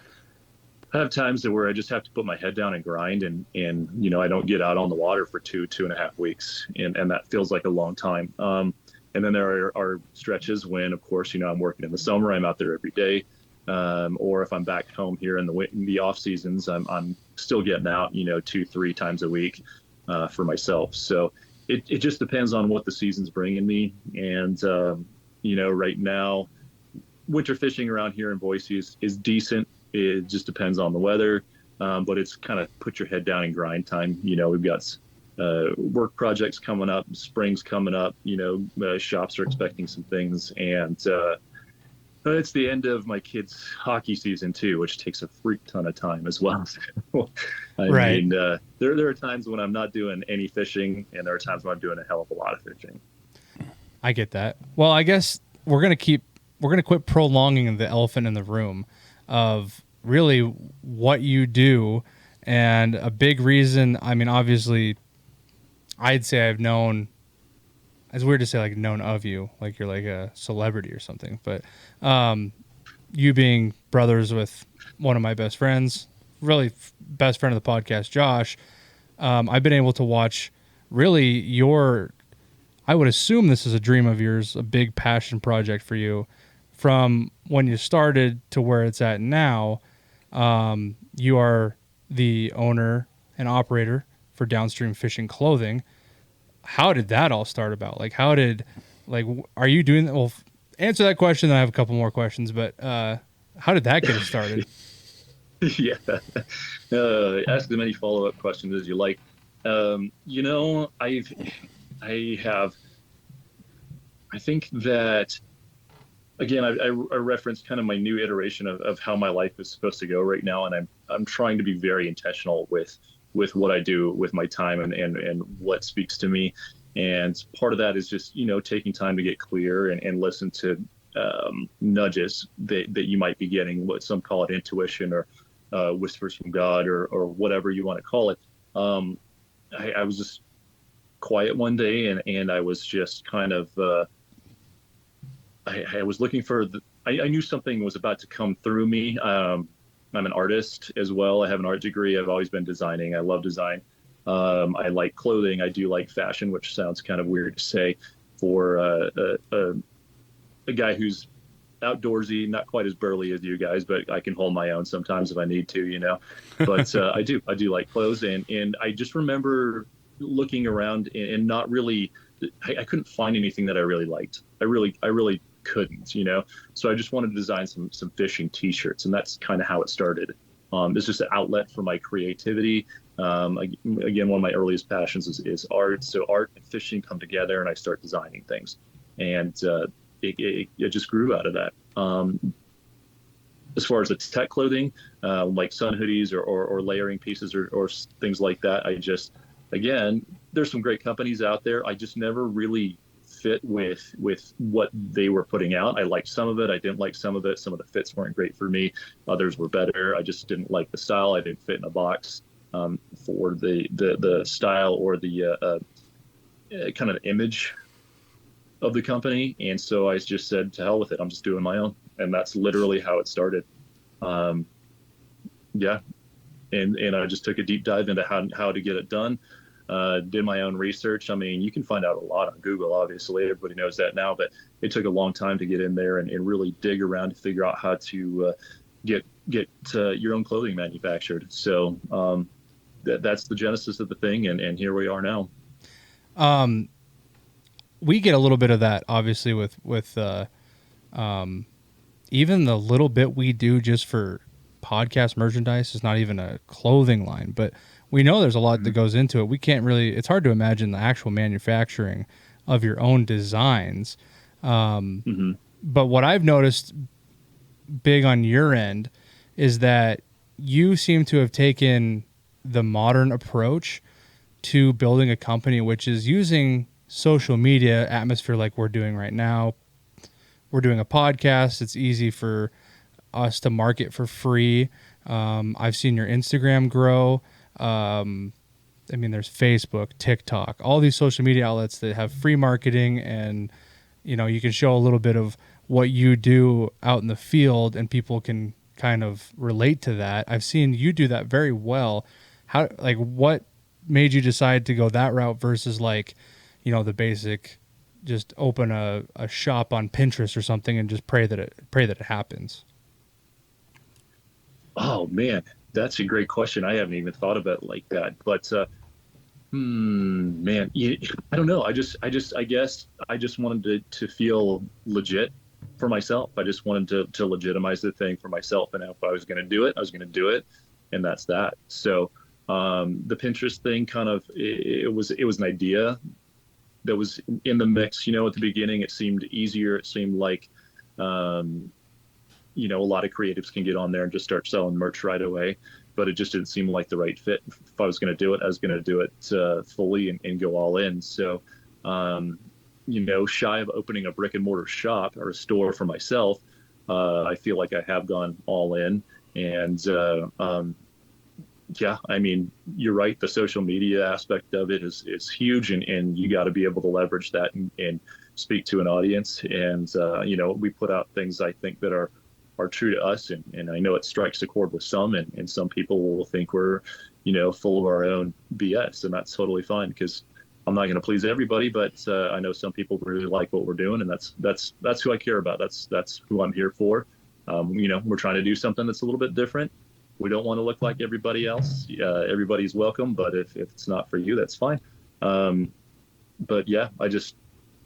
I have times where I just have to put my head down and grind and I don't get out on the water for 2.5 weeks. And that feels like a long time. And then there are stretches when, of course, I'm working in the summer, I'm out there every day. Or if I'm back home here in the off seasons, I'm still getting out, 2-3 times a week for myself. So it just depends on what the season's bringing me. And, right now, winter fishing around here in Boise is decent. It just depends on the weather. But it's kind of put your head down and grind time. We've got work projects coming up, spring's coming up, shops are expecting some things. And it's the end of my kids' hockey season too, which takes a freak ton of time as well. I mean, there are times when I'm not doing any fishing, and there are times when I'm doing a hell of a lot of fishing. I get that. Well, I guess we're gonna quit prolonging the elephant in the room of really what you do. And a big reason, I mean, obviously, I'd say I've known, it's weird to say like known of you, like you're like a celebrity or something, but you being brothers with one of my best friends, really best friend of the podcast, Josh, I've been able to watch really I would assume this is a dream of yours, a big passion project for you from when you started to where it's at now. You are the owner and operator for Downstream Fishing Clothing. How did that all start about? Like, are you doing that? Well, answer that question, then I have a couple more questions, but how did that get started? Yeah. Ask as many follow-up questions as you like. I think that, again, I referenced kind of my new iteration of how my life is supposed to go right now, and I'm trying to be very intentional with what I do with my time and what speaks to me. And part of that is just, taking time to get clear and listen to nudges that you might be getting, what some call it intuition or whispers from God or whatever you want to call it. I was just quiet one day and I was just kind of, I was looking for I knew something was about to come through me. I'm an artist as well. I have an art degree. I've always been designing. I love design. I like clothing. I do like fashion, which sounds kind of weird to say for a guy who's outdoorsy, not quite as burly as you guys, but I can hold my own sometimes if I need to, But I do like clothes, and I just remember looking around and not really, I couldn't find anything that I really liked. I really couldn't, So I just wanted to design some fishing T-shirts, and that's kind of how it started. It's just an outlet for my creativity. Again, one of my earliest passions is art. So art and fishing come together, and I start designing things, and it just grew out of that. As far as the tech clothing, like sun hoodies or layering pieces or things like that, again, there's some great companies out there. I just never really fit with what they were putting out. I liked some of it. I didn't like some of it. Some of the fits weren't great for me. Others were better. I just didn't like the style. I didn't fit in a box for the style or the kind of image of the company. And so I just said, to hell with it. I'm just doing my own. And that's literally how it started. Yeah. And I just took a deep dive into how to get it done. Did my own research. I mean, you can find out a lot on Google, obviously. Everybody knows that now, but it took a long time to get in there and really dig around to figure out how to get your own clothing manufactured. So that's the genesis of the thing, and here we are now. We get a little bit of that, obviously, with even the little bit we do just for podcast merchandise is not even a clothing line, but we know there's a lot that goes into it. We can't really, it's hard to imagine the actual manufacturing of your own designs. But what I've noticed big on your end is that you seem to have taken the modern approach to building a company, which is using social media atmosphere like we're doing right now. We're doing a podcast. It's easy for us to market for free. I've seen your Instagram grow. I mean, there's Facebook, TikTok, all these social media outlets that have free marketing, and you can show a little bit of what you do out in the field, and people can kind of relate to that. I've seen you do that very well. What made you decide to go that route versus the basic, just open a shop on Pinterest or something and just pray that it happens? Oh man, that's a great question. I haven't even thought of it like that. But Man, I don't know. I guess I just wanted to feel legit for myself. I just wanted to legitimize the thing for myself. And if I was going to do it, I was going to do it. And that's that. So, the Pinterest thing kind of, it was an idea that was in the mix, at the beginning. It seemed easier. It seemed like, a lot of creatives can get on there and just start selling merch right away, but it just didn't seem like the right fit. If I was going to do it, I was going to do it fully and go all in. So, shy of opening a brick and mortar shop or a store for myself, I feel like I have gone all in. And yeah, I mean, you're right. The social media aspect of it is huge, and you got to be able to leverage that and speak to an audience. And we put out things I think that are true to us, and I know it strikes a chord with some, and some people will think we're full of our own BS, and that's totally fine, because I'm not going to please everybody, but I know some people really like what we're doing, and that's who I care about. That's who I'm here for. We're trying to do something that's a little bit different. We don't want to look like everybody else. Everybody's welcome, but if it's not for you, that's fine. But yeah, I just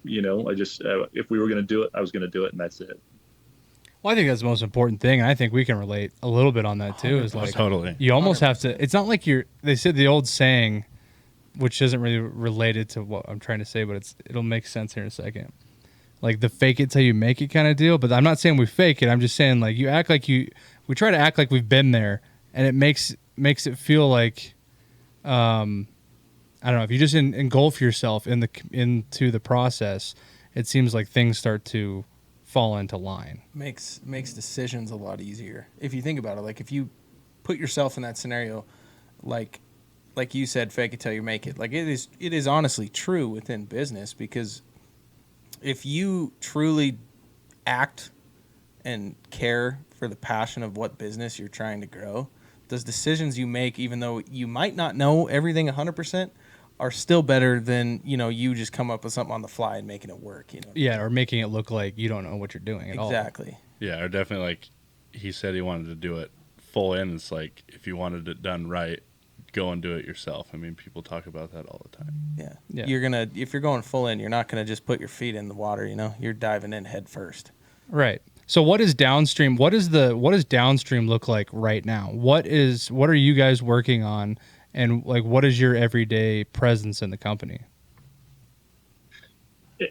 if we were going to do it, I was going to do it, and that's it. Well, I think that's the most important thing, and I think we can relate a little bit on that too. Is like Totally. you almost have to. It's not like they said the old saying, which isn't really related to what I'm trying to say, but it'll make sense here in a second. Like the fake it till you make it kind of deal. But I'm not saying we fake it. I'm just saying like we try to act like we've been there, and it makes it feel like, I don't know, if you just engulf yourself into the process, it seems like things start to fall into line. Makes decisions a lot easier if you think about it. Like if you put yourself in that scenario, like you said, fake it till you make it. Like it is honestly true within business, because if you truly act and care for the passion of what business you're trying to grow, those decisions you make, even though you might not know everything 100%, are still better than, you just come up with something on the fly and making it work, Yeah, or making it look like you don't know what you're doing at all. Exactly. Yeah, or definitely, like he said, he wanted to do it full in. It's like, if you wanted it done right, go and do it yourself. I mean, people talk about that all the time. Yeah. If you're going full in, you're not gonna just put your feet in the water, you're diving in head first. Right. So what is Downstream? What does Downstream look like right now? What are you guys working on? And like, what is your everyday presence in the company?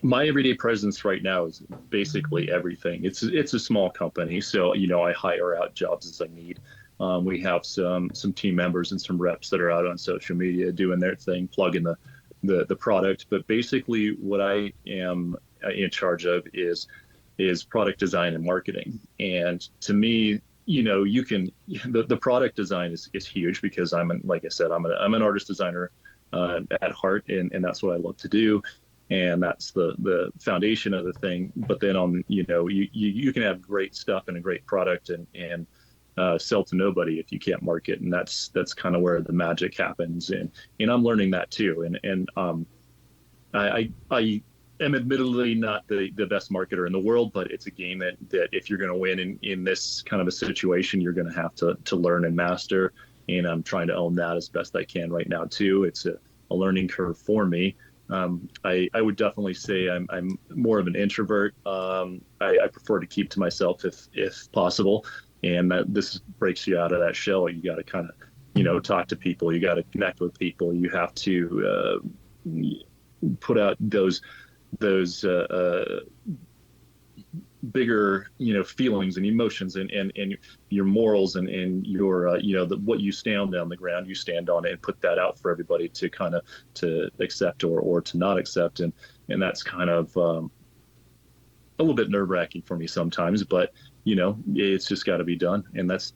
My everyday presence right now is basically everything. It's a small company, so I hire out jobs as I need. We have some team members and some reps that are out on social media doing their thing, plugging the product. But basically, what I am in charge of is product design and marketing. And to me, you can the product design is huge, because like I said, I'm an artist designer at heart, and that's what I love to do, and that's the foundation of the thing. But then you can have great stuff and a great product and sell to nobody if you can't market, and that's kind of where the magic happens. And I'm learning that too. And I am admittedly not the best marketer in the world, but it's a game that if you're going to win in this kind of a situation, you're going to have to learn and master. And I'm trying to own that as best I can right now too. It's a learning curve for me. I would definitely say I'm more of an introvert. I prefer to keep to myself if possible. And this breaks you out of that shell. You got to kind of, talk to people. You got to connect with people. You have to put out those bigger feelings and emotions and your morals and your what you stand on the ground, you stand on it, and put that out for everybody to kind of to accept or to not accept. And that's kind of a little bit nerve-wracking for me sometimes, but it's just got to be done. And that's,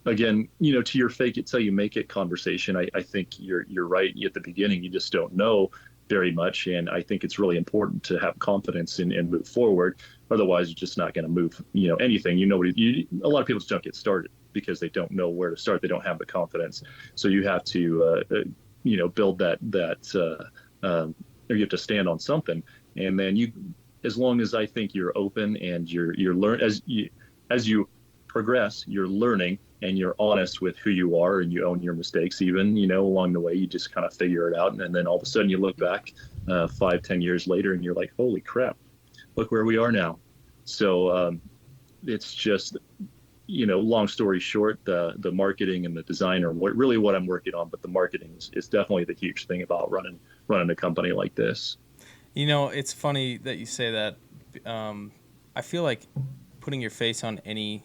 again, to your fake it till you make it conversation, I think you're right. At the beginning, you just don't know very much, and I think it's really important to have confidence and move forward. Otherwise, you're just not going to move anything. A lot of people just don't get started because they don't know where to start. They don't have the confidence. So you have to build that or you have to stand on something. And then as long as I think you're open and you're learn as you progress, you're learning, and you're honest with who you are and you own your mistakes, even, along the way, you just kind of figure it out. And then all of a sudden you look back 5-10 years later and you're like, holy crap, look where we are now. So it's just, long story short, the marketing and the design are really what I'm working on, but the marketing is definitely the huge thing about running a company like this. It's funny that you say that. I feel like putting your face on any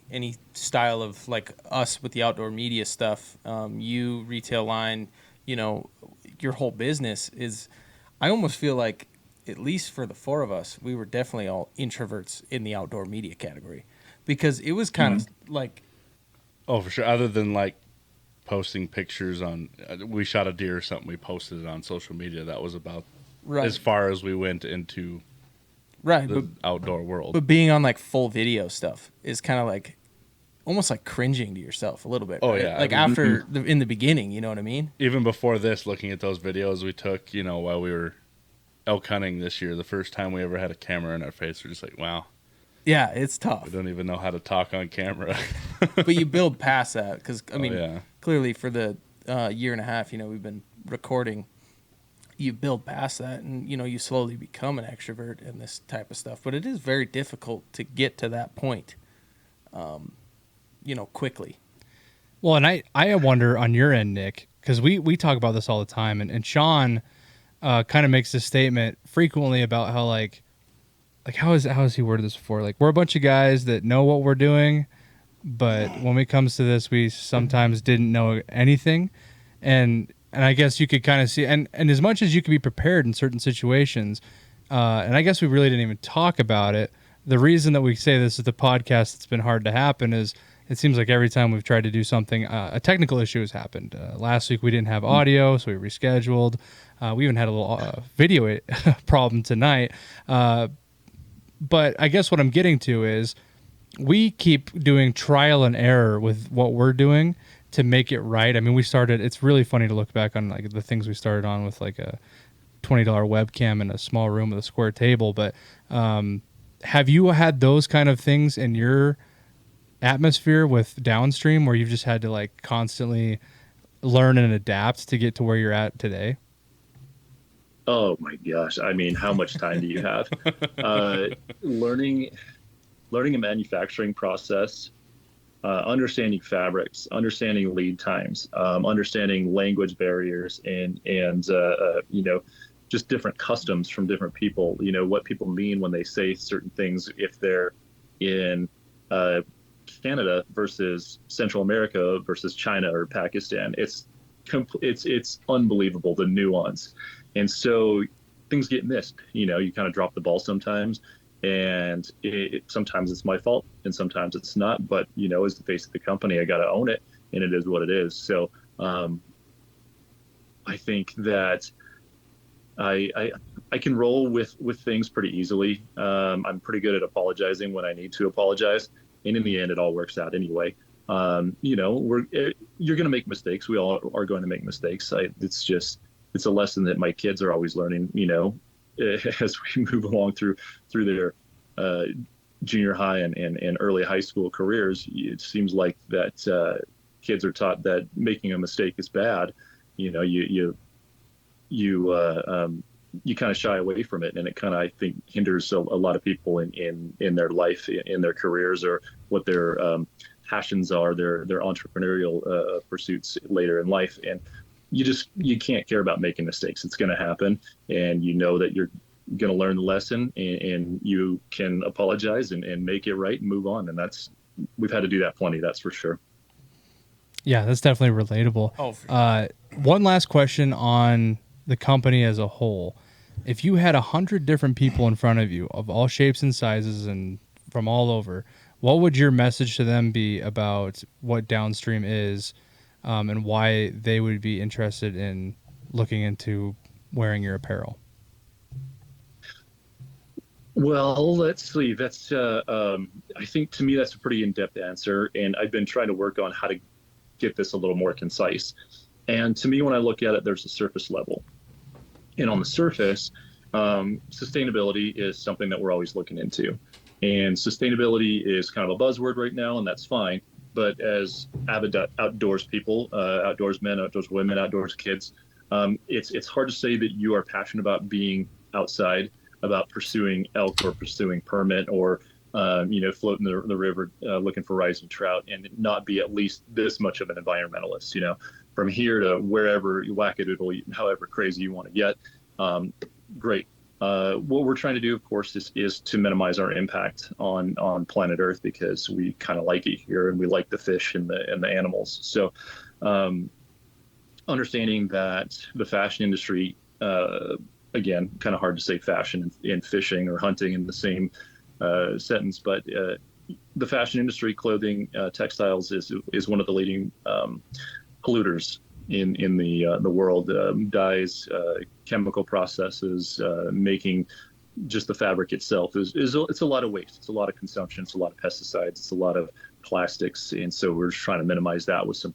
style of, like, us with the outdoor media stuff, you, retail line, your whole business is, I almost feel like, at least for the four of us, we were definitely all introverts in the outdoor media category, because it was kind of like, Oh, for sure. Other than like posting pictures on, we shot a deer or something, we posted it on social media. That was about as far as we went into the outdoor world. But being on like full video stuff is kind of like almost like cringing to yourself a little bit. Oh, right? yeah. Like in the beginning, you know what I mean? Even before this, looking at those videos we took, while we were elk hunting this year, the first time we ever had a camera in our face, we're just like, wow. Yeah, it's tough. We don't even know how to talk on camera. But you build past that because, yeah. clearly for the year and a half, we've been recording, you build past that and, you slowly become an extrovert and this type of stuff. But it is very difficult to get to that point, quickly. Well, and I wonder on your end, Nick, because we talk about this all the time, and Sean kind of makes this statement frequently about how like how has he worded this before? Like, we're a bunch of guys that know what we're doing, but when it comes to this, we sometimes didn't know anything. And I guess you could kind of see, and as much as you could be prepared in certain situations, and I guess we really didn't even talk about it. The reason that we say this is the podcast that's been hard to happen is it seems like every time we've tried to do something, a technical issue has happened. Last week we didn't have audio, so we rescheduled. We even had a little video problem tonight. But I guess what I'm getting to is we keep doing trial and error with what we're doing to make it right. I mean, it's really funny to look back on like the things we started on with like a $20 webcam in a small room with a square table. But have you had those kind of things in your atmosphere with Downstream where you've just had to like constantly learn and adapt to get to where you're at today? Oh my gosh. I mean, how much time do you have? Learning a manufacturing process, understanding fabrics, understanding lead times, understanding language barriers and just different customs from different people, what people mean when they say certain things, if they're in Canada versus Central America versus China or Pakistan. It's unbelievable, the nuance. And so things get missed, you kind of drop the ball sometimes, and sometimes it's my fault and sometimes it's not, but as the face of the company, I got to own it, and it is what it is. So I think that I can roll with things pretty easily. I'm pretty good at apologizing when I need to apologize, and in the end, it all works out anyway. You're going to make mistakes. We all are going to make mistakes. It's a lesson that my kids are always learning, as we move along through their junior high and early high school careers. It seems like that kids are taught that making a mistake is bad. You kind of shy away from it, and it kind of, I think, hinders a lot of people in their life, in their careers, or what their passions are, their entrepreneurial pursuits later in life. And you can't care about making mistakes. It's going to happen, and that you're going to learn the lesson, and you can apologize and make it right and move on. And we've had to do that plenty. That's for sure. Yeah, that's definitely relatable. Oh, for sure. One last question on the company as a whole. If you had 100 different people in front of you of all shapes and sizes and from all over, what would your message to them be about what Downstream is, and why they would be interested in looking into wearing your apparel? Well, let's see. That's I think, to me, that's a pretty in-depth answer, and I've been trying to work on how to get this a little more concise. And to me, when I look at it, there's a surface level, and on the surface, sustainability is something that we're always looking into. And sustainability is kind of a buzzword right now, and that's fine. but as avid outdoors people, outdoors men, outdoors women, outdoors kids, it's hard to say that you are passionate about being outside, about pursuing elk or pursuing permit or floating the river looking for rising trout, and not be at least this much of an environmentalist. From here to wherever you wackadoodle, however crazy you want to get, great. What we're trying to do, of course, is to minimize our impact on planet Earth, because we kind of like it here and we like the fish and the animals. So, understanding that the fashion industry, again, kind of hard to say fashion and fishing or hunting in the same sentence, but the fashion industry, clothing, textiles is one of the leading polluters in the world. Dyes, chemical processes, making just the fabric itself it's a lot of waste. It's a lot of consumption. It's a lot of pesticides. It's a lot of plastics, and so we're just trying to minimize that with some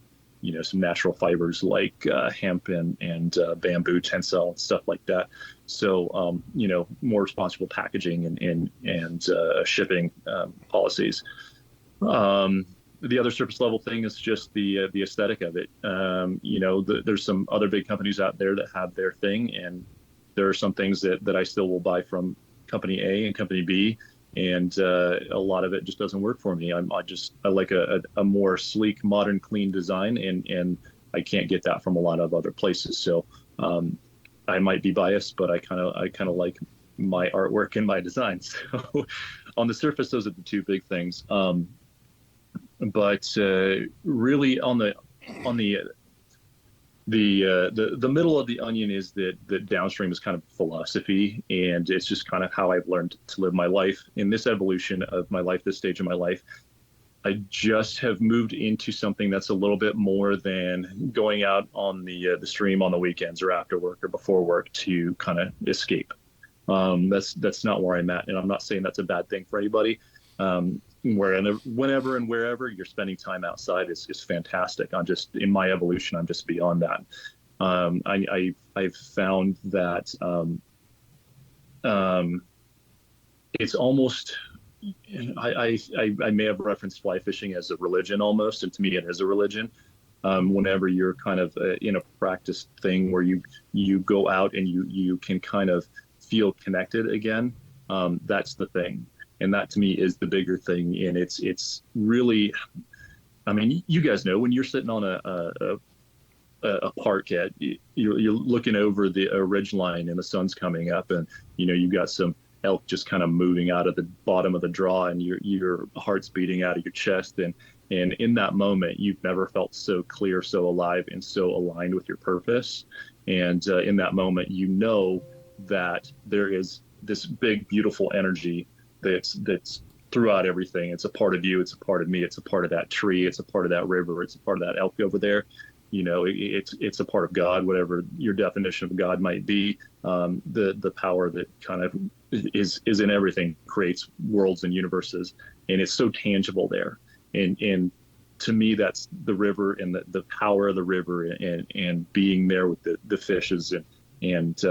natural fibers like hemp and bamboo tensile and stuff like that. So more responsible packaging and shipping policies. The other surface level thing is just the aesthetic of it. There's some other big companies out there that have their thing, and there are some things that I still will buy from company A and company B, and a lot of it just doesn't work for me. I like a more sleek, modern, clean design, and I can't get that from a lot of other places. So I might be biased, but I kind of like my artwork and my designs. So on the surface, those are the two big things. But really, on the middle of the onion is that Downstream is kind of philosophy, and it's just kind of how I've learned to live my life. In this evolution of my life, this stage of my life, I just have moved into something that's a little bit more than going out on the stream on the weekends or after work or before work to kind of escape. That's not where I'm at, and I'm not saying that's a bad thing for anybody. Whenever and wherever you're spending time outside is fantastic. In my evolution, I'm just beyond that. I've found that it's almost, I may have referenced fly fishing as a religion almost, and to me it is a religion. Whenever you're kind of in a practice thing where you go out and you can kind of feel connected again, that's the thing. And that to me is the bigger thing. And it's really, I mean, you guys know when you're sitting on a park you're looking over the ridge line and the sun's coming up, and you've got some elk just kind of moving out of the bottom of the draw, and your heart's beating out of your chest. And in that moment, you've never felt so clear, so alive, and so aligned with your purpose. And in that moment, that there is this big, beautiful energy that's throughout everything. It's a part of you. It's a part of me. It's a part of that tree. It's a part of that river. It's a part of that elk over there. It's a part of God, whatever your definition of God might be. The power that kind of is in everything, creates worlds and universes, and it's so tangible there. And to me, that's the river and the power of the river and being there with the fishes and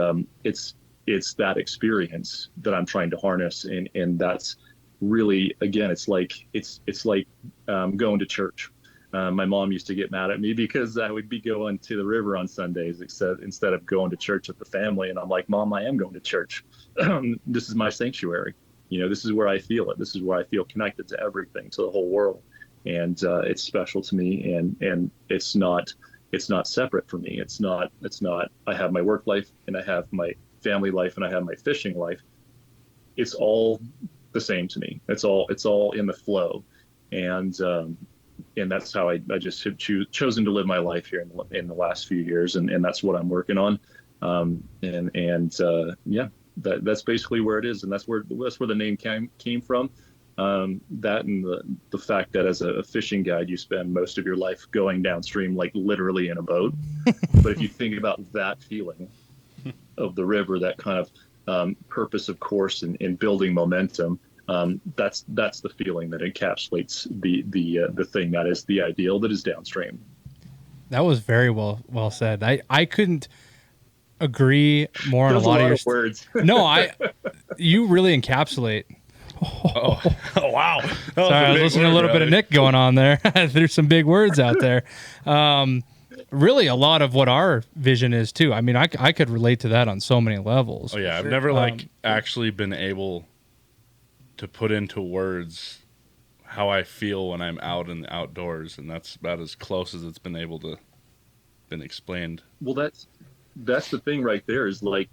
it's that experience that I'm trying to harness, and that's really, again, it's like going to church. My mom used to get mad at me because I would be going to the river on Sundays instead of going to church with the family, and I'm like, Mom, I am going to church. This is my sanctuary. This is where I feel it. This is where I feel connected to everything, to the whole world, and it's special to me, and it's not separate from me. It's not. I have my work life and I have my family life and I have my fishing life. It's all the same to me. It's all in the flow, and that's how I just have chosen to live my life here in the last few years, and that's what I'm working on. That's basically where it is, and that's where the name came from. That and the fact that as a fishing guide, you spend most of your life going downstream, like literally in a boat. But if you think about that feeling of the river, that kind of purpose of course and building momentum, that's the feeling that encapsulates the thing that is the ideal that is downstream. That was very well said. I couldn't agree more on a lot of your words. No, you really encapsulate Oh, wow. Sorry, I was listening to a little bit of Nick going on there. There's some big words out there. Really, a lot of what our vision is, too. I mean, I could relate to that on so many levels. Oh, yeah. I've never, actually been able to put into words how I feel when I'm out in the outdoors, and that's about as close as it's been able to been explained. Well, that's the thing right there is like,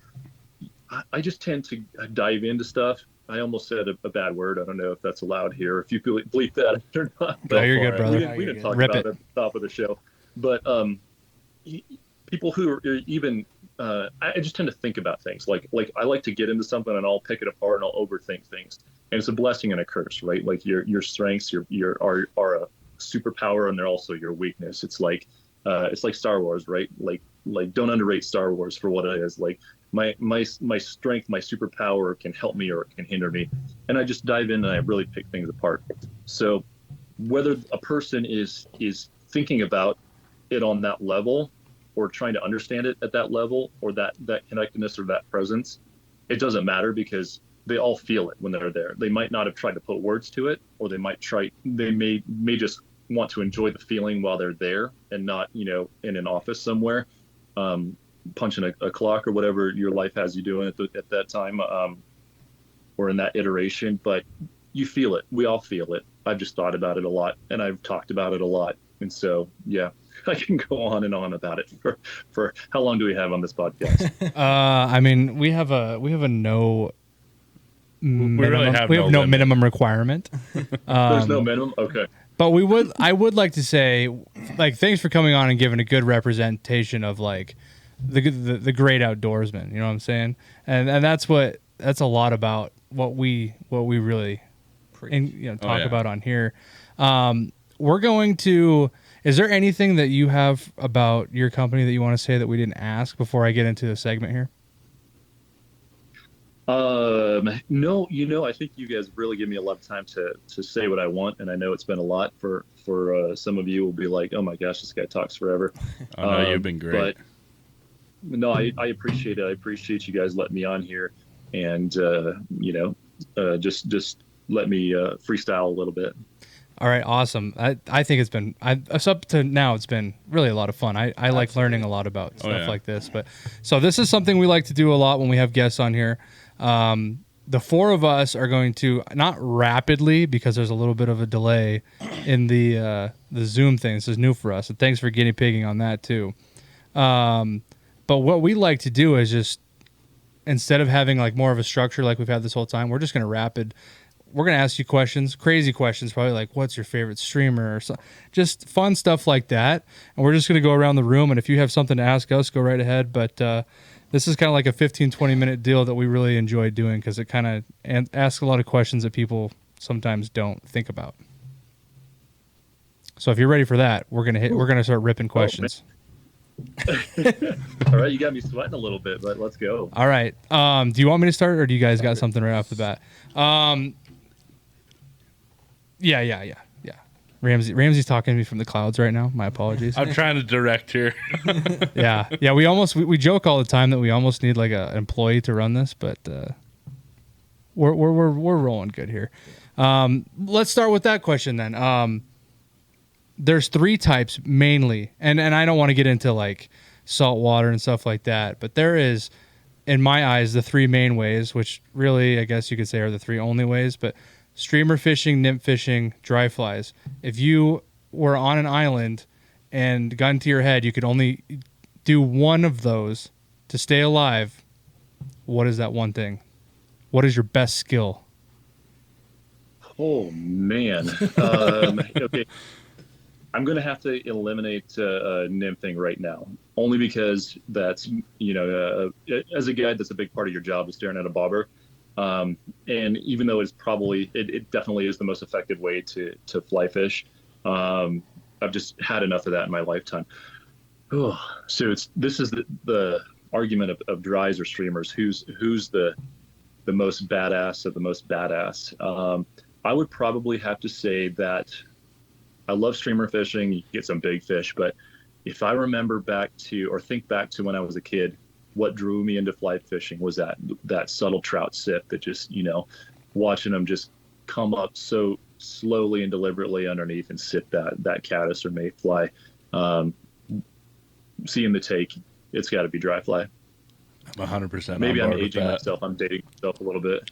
I just tend to dive into stuff. I almost said a bad word. I don't know if that's allowed here, if you bleep that or not. No, you're good, brother. We didn't talk about it at the top of the show. But people who are even, I just tend to think about things. Like I like to get into something and I'll pick it apart and I'll overthink things. And it's a blessing and a curse, right? Like your strengths are a superpower and they're also your weakness. It's like Star Wars, right? Like don't underrate Star Wars for what it is. Like my strength, my superpower can help me or it can hinder me. And I just dive in and I really pick things apart. So whether a person is thinking about it on that level or trying to understand it at that level or that connectedness or that presence, it doesn't matter because they all feel it when they're there. They might not have tried to put words to it, or they may just want to enjoy the feeling while they're there and not, in an office somewhere, punching a clock or whatever your life has you doing at that time, or in that iteration. But you feel it. We all feel it. I've just thought about it a lot and I've talked about it a lot. And so, yeah, I can go on and on about it for how long do we have on this podcast? I mean, we have no minimum requirement. There's no minimum. Okay. But I would like to say, like, thanks for coming on and giving a good representation of like the great outdoorsman. You know what I'm saying? And that's a lot about what we really talk about on here. We're going to. Is there anything that you have about your company that you want to say that we didn't ask before I get into the segment here? No, I think you guys really give me a lot of time to say what I want. And I know it's been a lot for some of you will be like, oh my gosh, this guy talks forever. Oh, no, you've been great. But no, I appreciate it. I appreciate you guys letting me on here and, just let me, freestyle a little bit. All right. Awesome. I think it's been, up to now, it's been really a lot of fun. I like learning a lot about stuff like this, so this is something we like to do a lot when we have guests on here. The four of us are going to, not rapidly because there's a little bit of a delay in the Zoom thing. This is new for us. And thanks for guinea pigging on that too. But what we like to do is just, instead of having like more of a structure like we've had this whole time, we're just going to we're going to ask you questions, crazy questions, probably like, what's your favorite streamer or something, just fun stuff like that. And we're just going to go around the room. And if you have something to ask us, go right ahead. But, this is kind of like a 15-20 minute deal that we really enjoy doing because it kind of asks a lot of questions that people sometimes don't think about. So if you're ready for that, we're gonna start ripping questions. All right, you got me sweating a little bit, but let's go. All right. Do you want me to start, or do you guys got something right off the bat? Yeah. Ramsey's talking to me from the clouds right now. My apologies. I'm trying to direct here. Yeah. We joke all the time that we almost need like an employee to run this, but we're rolling good here. Let's start with that question then. There's three types mainly, and I don't want to get into like salt water and stuff like that, but there is, in my eyes, the three main ways, which really I guess you could say are the three only ways, but streamer fishing, nymph fishing, dry flies. If you were on an island and gun to your head, you could only do one of those to stay alive. What is that one thing? What is your best skill? Oh, man. Okay. I'm going to have to eliminate nymphing right now, only because that's, as a guide, that's a big part of your job is staring at a bobber. And even though it definitely is the most effective way to fly fish, I've just had enough of that in my lifetime. Oh, so this is the argument of dries or streamers. Who's the most badass of the most badass? I would probably have to say that I love streamer fishing. You get some big fish, but if I remember think back to when I was a kid, what drew me into fly fishing was that subtle trout sip that just, watching them just come up so slowly and deliberately underneath and sit that caddis or mayfly. Seeing the take, it's got to be dry fly. I'm 100%. Maybe I'm aging myself. I'm dating myself a little bit.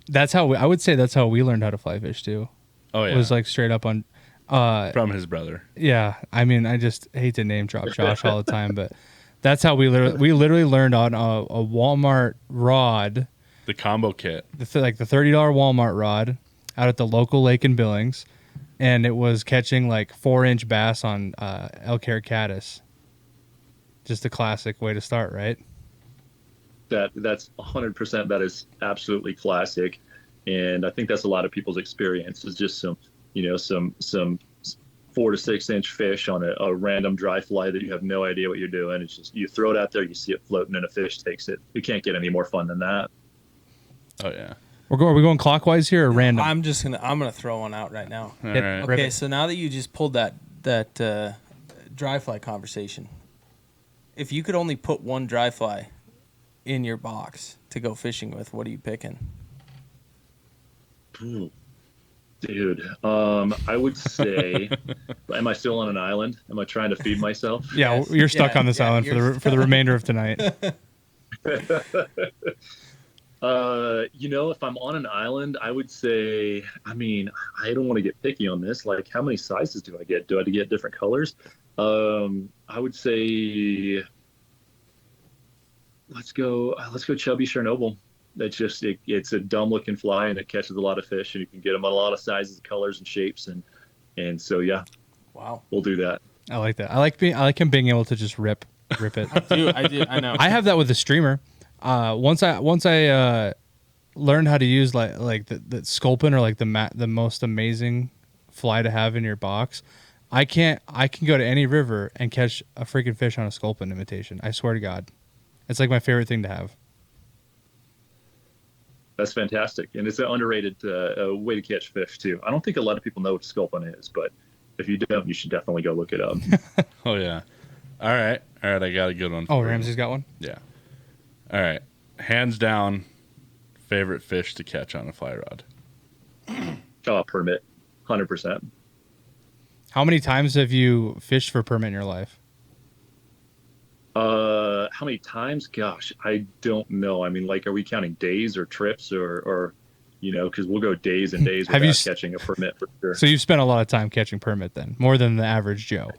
That's how I would say that's how we learned how to fly fish too. Oh yeah, it was like straight up on from his brother. Yeah, I mean, I just hate to name drop Josh all the time, but that's how we literally learned on a Walmart rod, the combo kit, like the $30 Walmart rod, out at the local lake in Billings, and it was catching like 4-inch bass on elk hair caddis. Just a classic way to start, right? That's 100%. That is absolutely classic, and I think that's a lot of people's experience. Is just some 4 to 6 inch fish on a random dry fly that you have no idea what you're doing. It's just you throw it out there, you see it floating, and a fish takes it. You can't get any more fun than that. Oh yeah. Are we going clockwise here or random? I'm gonna throw one out right now. All right. Okay, so now that you just pulled that dry fly conversation, if you could only put one dry fly in your box to go fishing with, what are you picking? Dude, I would say, am I still on an island? Am I trying to feed myself? Yeah, Yes. you're stuck Yeah, on this yeah, island for the remainder of tonight. If I'm on an island, I would say, I mean, I don't want to get picky on this. Like, how many sizes do I get? Do I get different colors? I would say, let's go chubby Chernobyl. That's just it's a dumb looking fly and it catches a lot of fish and you can get them on a lot of sizes, colors, and shapes, and so yeah. Wow, we'll do that. I like that. I like him being able to just rip it. I do. I know. I have that with the streamer. Once I learned how to use like the sculpin or like the most amazing fly to have in your box, I can go to any river and catch a freaking fish on a sculpin imitation. I swear to God, it's like my favorite thing to have. That's fantastic, and it's an underrated way to catch fish too. I don't think a lot of people know what sculpin is, but if you don't, you should definitely go look it up. Oh yeah. All right. I got a good one. Oh, Ramsey's got one. Yeah. All right. Hands down, favorite fish to catch on a fly rod. Permit, 100%. How many times have you fished for permit in your life? How many times? Gosh, I don't know. I mean, like, are we counting days or trips or because we'll go days and days without catching a permit for sure. So you've spent a lot of time catching permit then, more than the average Joe.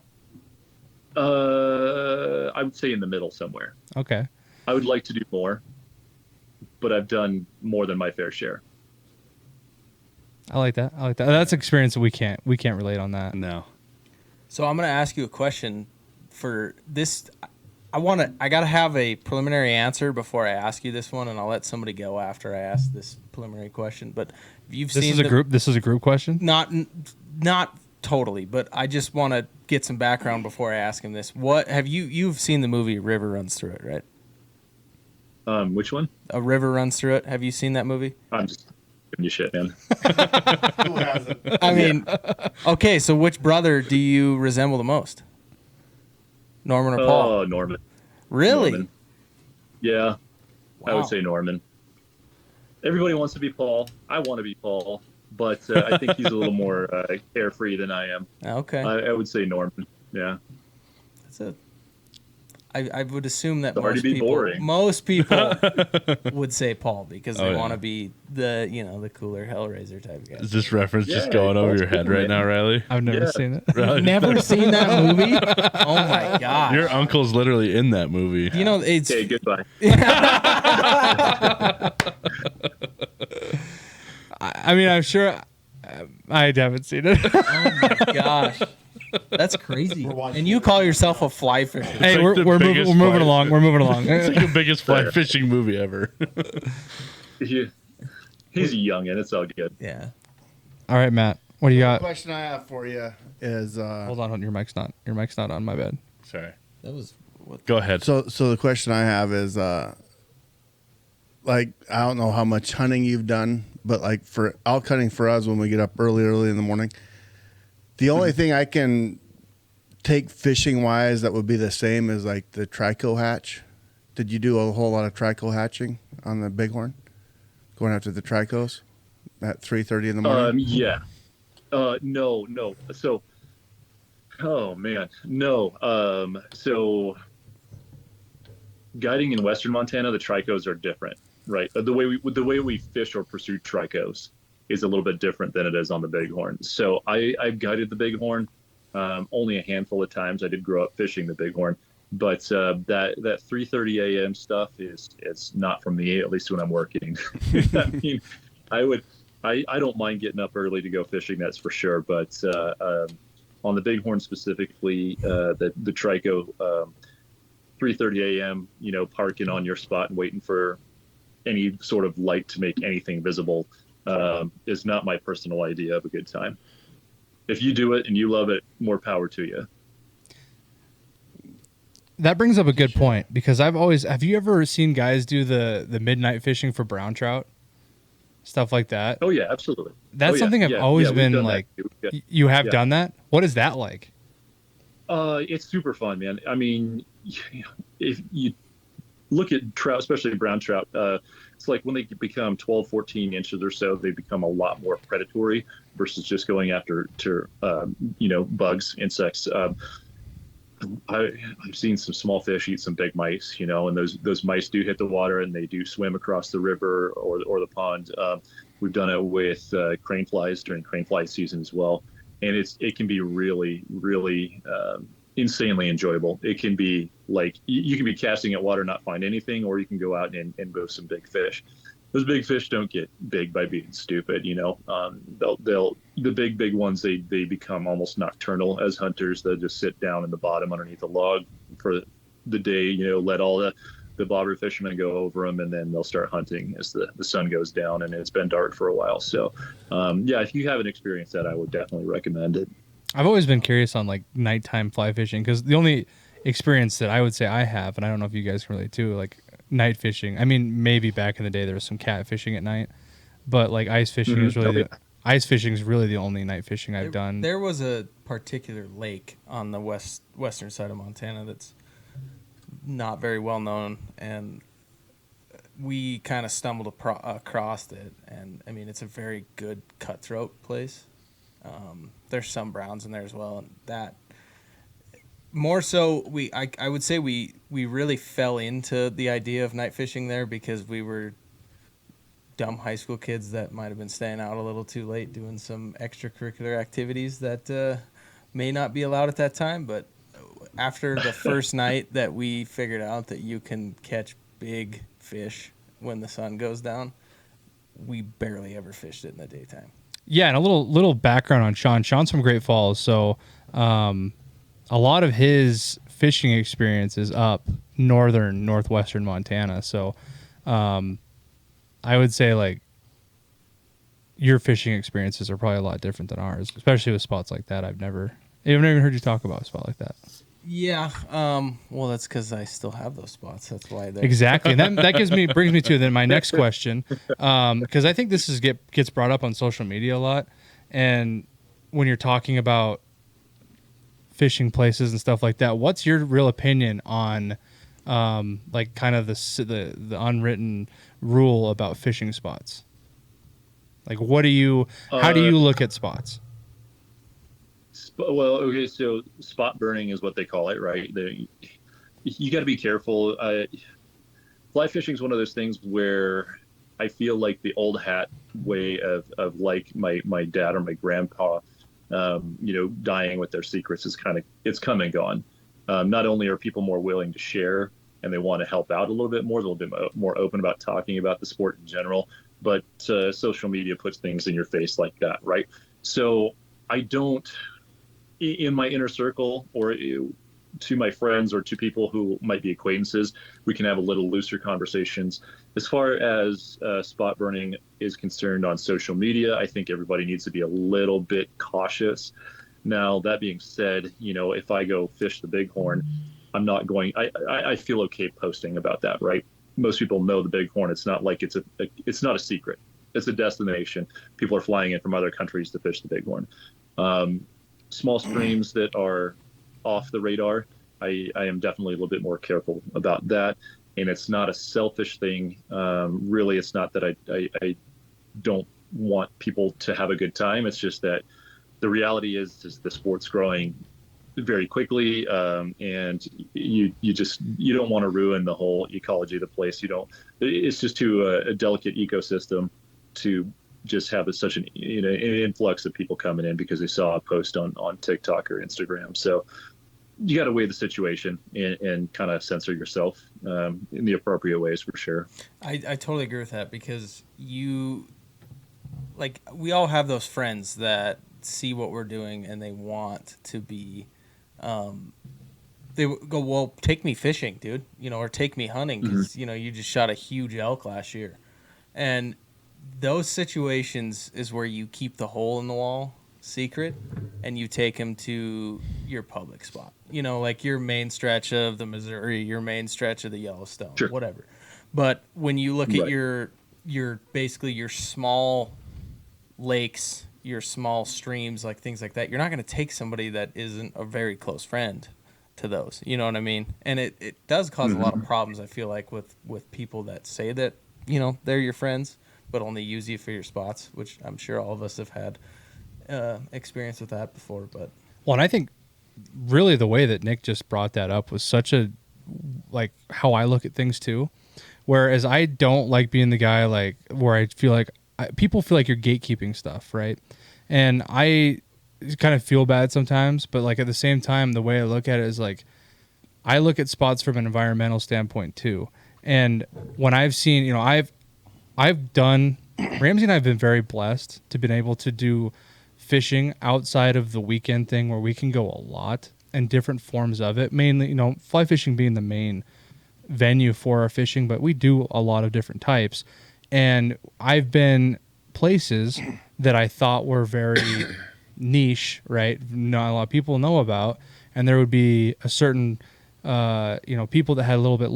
I would say in the middle somewhere. Okay. I would like to do more, but I've done more than my fair share. I like that. That's experience that we can't relate on that. No. So I'm going to ask you a question for this. I got to have a preliminary answer before I ask you this one, and I'll let somebody go after I ask this preliminary question. But This is a group question? Not totally, but I just want to get some background before I ask him this. What have you've seen the movie River Runs Through It, right? Which one? A River Runs Through It. Have you seen that movie? I'm just giving you shit, man. Who hasn't? I mean, okay, so which brother do you resemble the most? Norman or Paul? Oh, Norman. Really? Norman. Yeah, Wow. I would say Norman. Everybody wants to be Paul. I want to be Paul, but I think he's a little more carefree than I am. Okay. I would say Norman. Yeah. That's it. I would assume that It's hard to be boring. most people would say Paul because they Oh, yeah. want to be the cooler Hellraiser type guy. Is this reference just Yeah, going over Paul's your head cool, right man. now, Riley? I've never Yeah. seen it. Riley? Never seen that movie? Oh my god! Your uncle's literally in that movie. You know it's Okay, goodbye. I mean, I'm sure I haven't seen it. oh my gosh, that's crazy. And you call yourself a fly fisher? Hey, like we're the moving. biggest We're moving fly- along. We're moving along. It's like the biggest fly fishing movie ever. He's a youngin'. It's all good. Yeah. All right, Matt. What do you The got? question I have for you is Hold on. Your mic's not on. My bad. Sorry. That was what? Go ahead. so the question I have is like, I don't know how much hunting you've done, but like for elk hunting for us, when we get up early in the morning, the only thing I can take fishing wise that would be the same as like the trico hatch. Did you do a whole lot of trico hatching on the bighorn, going after the tricos? at 3:30 in the morning? Yeah. No. So, oh man, no. So guiding in Western Montana, the tricos are different, right? The way we fish or pursue tricos is a little bit different than it is on the Bighorn. So I've guided the Bighorn only a handful of times. I did grow up fishing the Bighorn, but that 3:30 a.m. stuff it's not for me, at least when I'm working. I mean, I don't mind getting up early to go fishing, that's for sure. But on the Bighorn specifically, the trico, 3:30 a.m. Parking on your spot and waiting for any sort of light to make anything visible is not my personal idea of a good time. If you do it and you love it, more power to you. That brings up a good point, because have you ever seen guys do the midnight fishing for brown trout? Stuff like that? Oh yeah, absolutely. That's something I've always been like, you have done that? What is that like? It's super fun, man. I mean, if you look at trout, especially brown trout, it's like when they become 12, 14 inches or so, they become a lot more predatory versus just going after bugs, insects. I've seen some small fish eat some big mice, and those mice do hit the water and they do swim across the river or the pond. We've done it with crane flies during crane fly season as well. And it can be really, really insanely enjoyable. It can be like you can be casting at water, not find anything, or you can go out and bow some big fish. Those big fish don't get big by being stupid, the big ones, they become almost nocturnal as hunters. They'll just sit down in the bottom underneath a log for the day, let all the bobber fishermen go over them, and then they'll start hunting as the sun goes down and it's been dark for a while. So if you haven't experienced that, I would definitely recommend it. I've always been curious on like nighttime fly fishing, because the only experience that I would say I have, and I don't know if you guys can relate too, like night fishing. I mean, maybe back in the day there was some cat fishing at night, but like ice fishing is really ice fishing is really the only night fishing I've done. There was a particular lake on the western side of Montana that's not very well known, and we kind of stumbled across it, and I mean, it's a very good cutthroat place. There's some browns in there as well, and that more so I would say we really fell into the idea of night fishing there because we were dumb high school kids that might have been staying out a little too late doing some extracurricular activities that may not be allowed at that time. But after the first night that we figured out that you can catch big fish when the sun goes down, we barely ever fished it in the daytime. Yeah, and a little background on Sean. Sean's from Great Falls, so a lot of his fishing experience is up northwestern Montana. So I would say like your fishing experiences are probably a lot different than ours, especially with spots like that. I've never even heard you talk about a spot like that. Yeah, well, that's because I still have those spots. That's why. Exactly, and that brings me to then my next question, because I think this gets brought up on social media a lot, and when you're talking about fishing places and stuff like that, what's your real opinion on, like kind of the unwritten rule about fishing spots? Like, how do you look at spots? Well, okay, so spot burning is what they call it, right? You got to be careful. Fly fishing is one of those things where I feel like the old hat way of like my dad or my grandpa, dying with their secrets it's come and gone. Not only are people more willing to share and they want to help out a little bit more open about talking about the sport in general, but social media puts things in your face like that, right? So I don't, in my inner circle or to my friends or to people who might be acquaintances, we can have a little looser conversations. As far as spot burning is concerned on social media, I think everybody needs to be a little bit cautious. Now, that being said, if I go fish the Bighorn, I'm not going, I feel okay posting about that, right? Most people know the Bighorn. It's not like it's not a secret. It's a destination. People are flying in from other countries to fish the Bighorn. Small streams that are off the radar, I am definitely a little bit more careful about that. And it's not a selfish thing. Really, it's not that I don't want people to have a good time. It's just that the reality is the sport's growing very quickly, and you don't want to ruin the whole ecology of the place. It's just too a delicate ecosystem to just have such an influx of people coming in because they saw a post on TikTok or Instagram. So you got to weigh the situation and kind of censor yourself in the appropriate ways, for sure. I totally agree with that, because we all have those friends that see what we're doing and they want to be, they go, well, take me fishing, dude, or take me hunting because, you just shot a huge elk last year. And those situations is where you keep the hole in the wall secret and you take them to your public spot, like your main stretch of the Missouri, your main stretch of the Yellowstone, sure, whatever. But when you look at your basically your small lakes, your small streams, like things like that, you're not going to take somebody that isn't a very close friend to those, you know what I mean? And it does cause a lot of problems, I feel like, with people that say that, they're your friends but only use you for your spots, which I'm sure all of us have had experience with that before. But and I think really the way that Nick just brought that up was such a, like, how I look at things too. Whereas I don't like being the guy, like, where I feel like people feel like you're gatekeeping stuff, right? And I kind of feel bad sometimes, but like at the same time, the way I look at it is like, I look at spots from an environmental standpoint too. And when I've seen, I've done, Ramsey and I have been very blessed to been able to do fishing outside of the weekend thing where we can go a lot and different forms of it. Mainly, fly fishing being the main venue for our fishing, but we do a lot of different types. And I've been places that I thought were very niche, right? Not a lot of people know about. And there would be a certain, people that had a little bit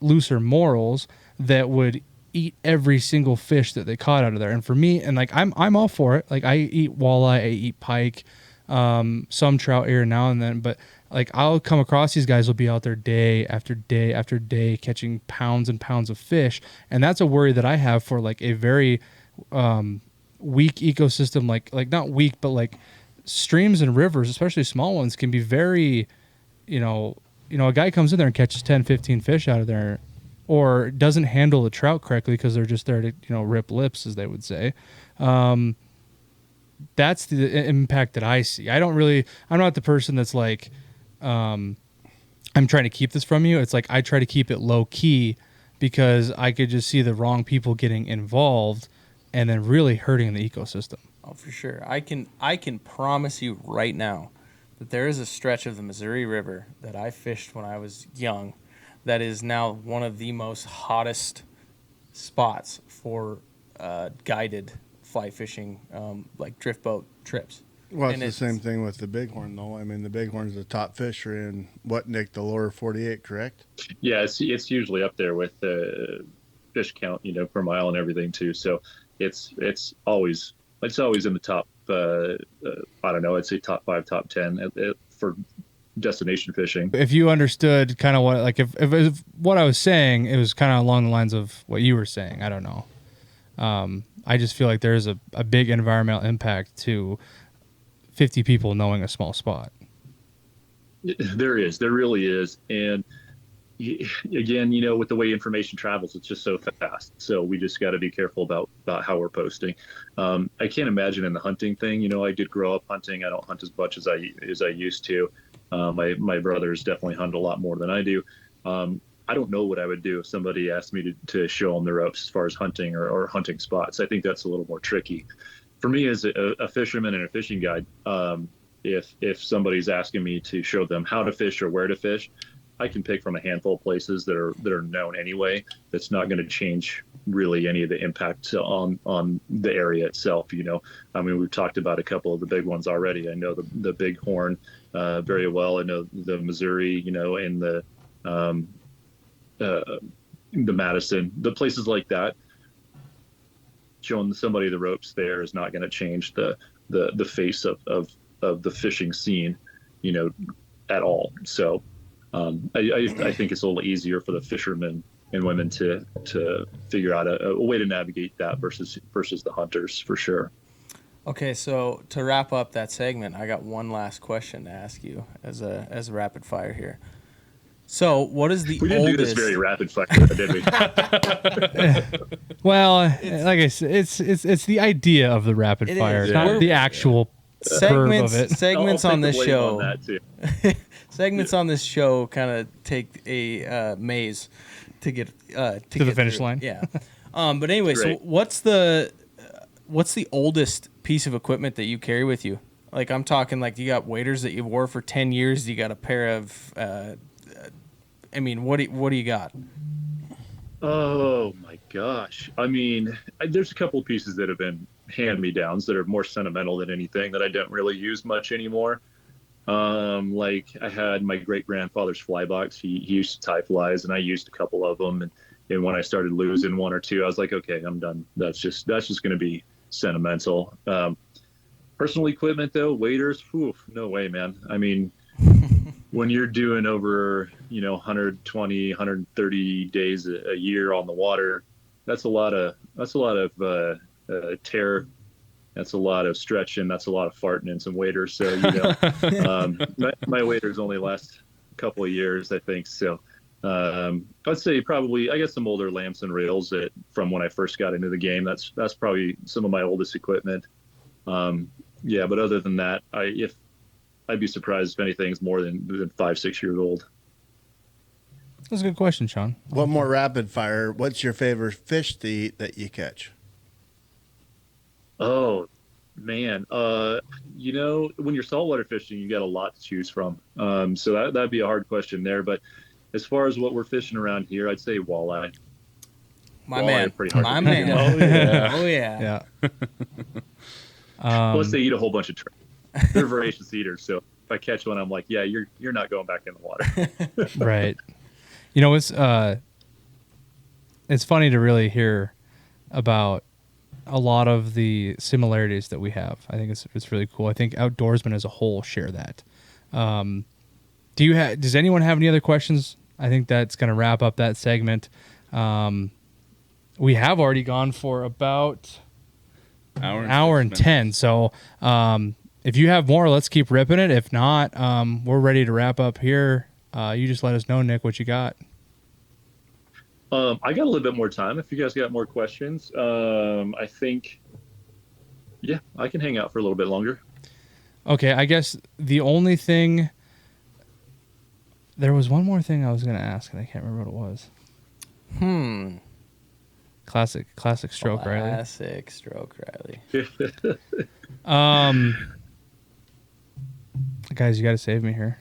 looser morals that would eat every single fish that they caught out of there. And for me, and like I'm all for it. Like I eat walleye, I eat pike, some trout here now and then, but like I'll come across these guys will be out there day after day after day catching pounds and pounds of fish. And that's a worry that I have for like a very weak ecosystem, like not weak, but like streams and rivers, especially small ones, can be very, a guy comes in there and catches 10, 15 fish out of there, or doesn't handle the trout correctly because they're just there to, rip lips, as they would say. That's the impact that I see. I'm not the person that's like, I'm trying to keep this from you. It's like I try to keep it low key because I could just see the wrong people getting involved and then really hurting the ecosystem. Oh, for sure. I can promise you right now that there is a stretch of the Missouri River that I fished when I was young that is now one of the most hottest spots for guided fly fishing, like drift boat trips. Well, it's the same thing with the bighorn, though. I mean, the bighorn's the top fisher in Nick, the lower 48, correct? Yeah, it's usually up there with the fish count, per mile and everything too. So it's always in the top. I don't know. I'd say top 5, top 10 for destination fishing. If you understood kind of what, like, if what I was saying, it was kind of along the lines of what you were saying. I don't know. I just feel like there's a big environmental impact to 50 people knowing a small spot. There really is. And again, with the way information travels, it's just so fast. So we just got to be careful about how we're posting. I can't imagine in the hunting thing, I did grow up hunting. I don't hunt as much as I used to. My brothers definitely hunt a lot more than I do. I don't know what I would do if somebody asked me to show them the ropes as far as hunting or hunting spots. I think that's a little more tricky. For me as a fisherman and a fishing guide, if somebody's asking me to show them how to fish or where to fish, I can pick from a handful of places that are known anyway. That's not going to change really any of the impact on the area itself. I mean, we've talked about a couple of the big ones already. I know the Bighorn very well. I know the Missouri, and the Madison, the places like that. Showing somebody the ropes there is not going to change the face of the fishing scene, at all. So I think it's a little easier for the fishermen and women to figure out a way to navigate that versus the hunters for sure. Okay, so to wrap up that segment, I got one last question to ask you as a rapid fire here. So, what is the We didn't oldest? do this very rapid fire, did we? Well, like I said, it's the idea of the rapid It fire, is. not the actual segments curve of it. segments I'll on take this the blame show. on that too. Segments on this show kind of take a maze to get to the finish line. Yeah. But anyway, so Great. what's the oldest piece of equipment that you carry with you? Like I'm talking like you got waders that you wore for 10 years. You got a pair of I mean, what do you got? Oh my gosh. I mean, there's a couple of pieces that have been hand-me-downs that are more sentimental than anything that I don't really use much anymore. Like I had my great-grandfather's fly box. He used to tie flies, and I used a couple of them. And when I started losing one or two, I was like, okay, I'm done. That's just going to be sentimental. Personal equipment though, waders, whew, no way, man. I mean, when you're doing over 120 130 days a year on the water, that's a lot of tear, that's a lot of stretching, that's a lot of farting and some waders. So my waders only last a couple of years, I think. So I'd say probably I guess some older lamps and reels that from when I first got into the game. That's probably some of my oldest equipment. Yeah, but other than that, I'd be surprised if anything's more than 5-6 years old. That's a good question, Sean. One more rapid fire. What's your favorite fish to eat that you catch? Oh, man. When you're saltwater fishing, you got a lot to choose from. So that'd be a hard question there. But as far as what we're fishing around here, I'd say walleye. My Walleye man. are pretty hard My to man. eat. Oh yeah. Oh yeah. Yeah. Plus, they eat a whole bunch of trout. They're voracious eaters. So if I catch one, I'm like, yeah, you're not going back in the water. Right. It's funny to really hear about a lot of the similarities that we have. I think it's really cool. I think outdoorsmen as a whole share that. Does anyone have any other questions? I think that's going to wrap up that segment. We have already gone for about an hour and 10. So if you have more, let's keep ripping it. If not, we're ready to wrap up here. You just let us know, Nick, what you got. I got a little bit more time. If you guys got more questions, I think, yeah, I can hang out for a little bit longer. Okay, I guess the only thing... There was one more thing I was going to ask, and I can't remember what it was. Classic stroke, Riley. Classic stroke, Riley. Guys, you got to save me here.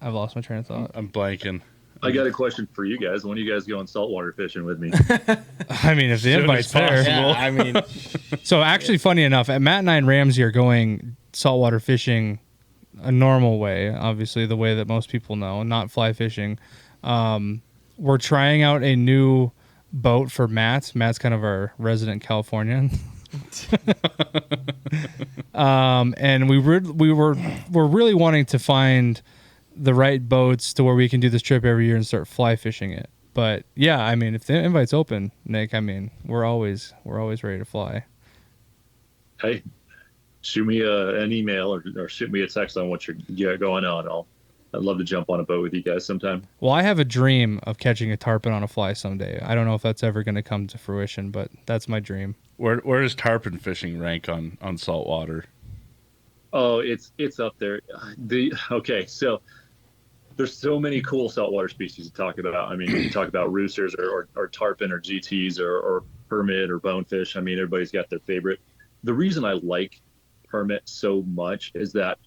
I've lost my train of thought. I'm blanking. I got a question for you guys. When are you guys going saltwater fishing with me? I mean, if the invite's there. Yeah, I mean, So actually, funny enough, Matt and I and Ramsey are going saltwater fishing a normal way, obviously the way that most people know, not fly fishing. We're trying out a new boat for Matt. Matt's kind of our resident Californian. And we're really wanting to find the right boats to where we can do this trip every year and start fly fishing it. But yeah, I mean, if the invite's open, Nick, I mean, we're always ready to fly. Hey, shoot me an email or shoot me a text on what you got going on. I'd love to jump on a boat with you guys sometime. Well, I have a dream of catching a tarpon on a fly someday. I don't know if that's ever going to come to fruition, but that's my dream. Where does tarpon fishing rank on saltwater? Oh, it's up there. So there's so many cool saltwater species to talk about. I mean, you can talk about roosters or tarpon or GTs or permit or bonefish. I mean, everybody's got their favorite. The reason I like permit so much is that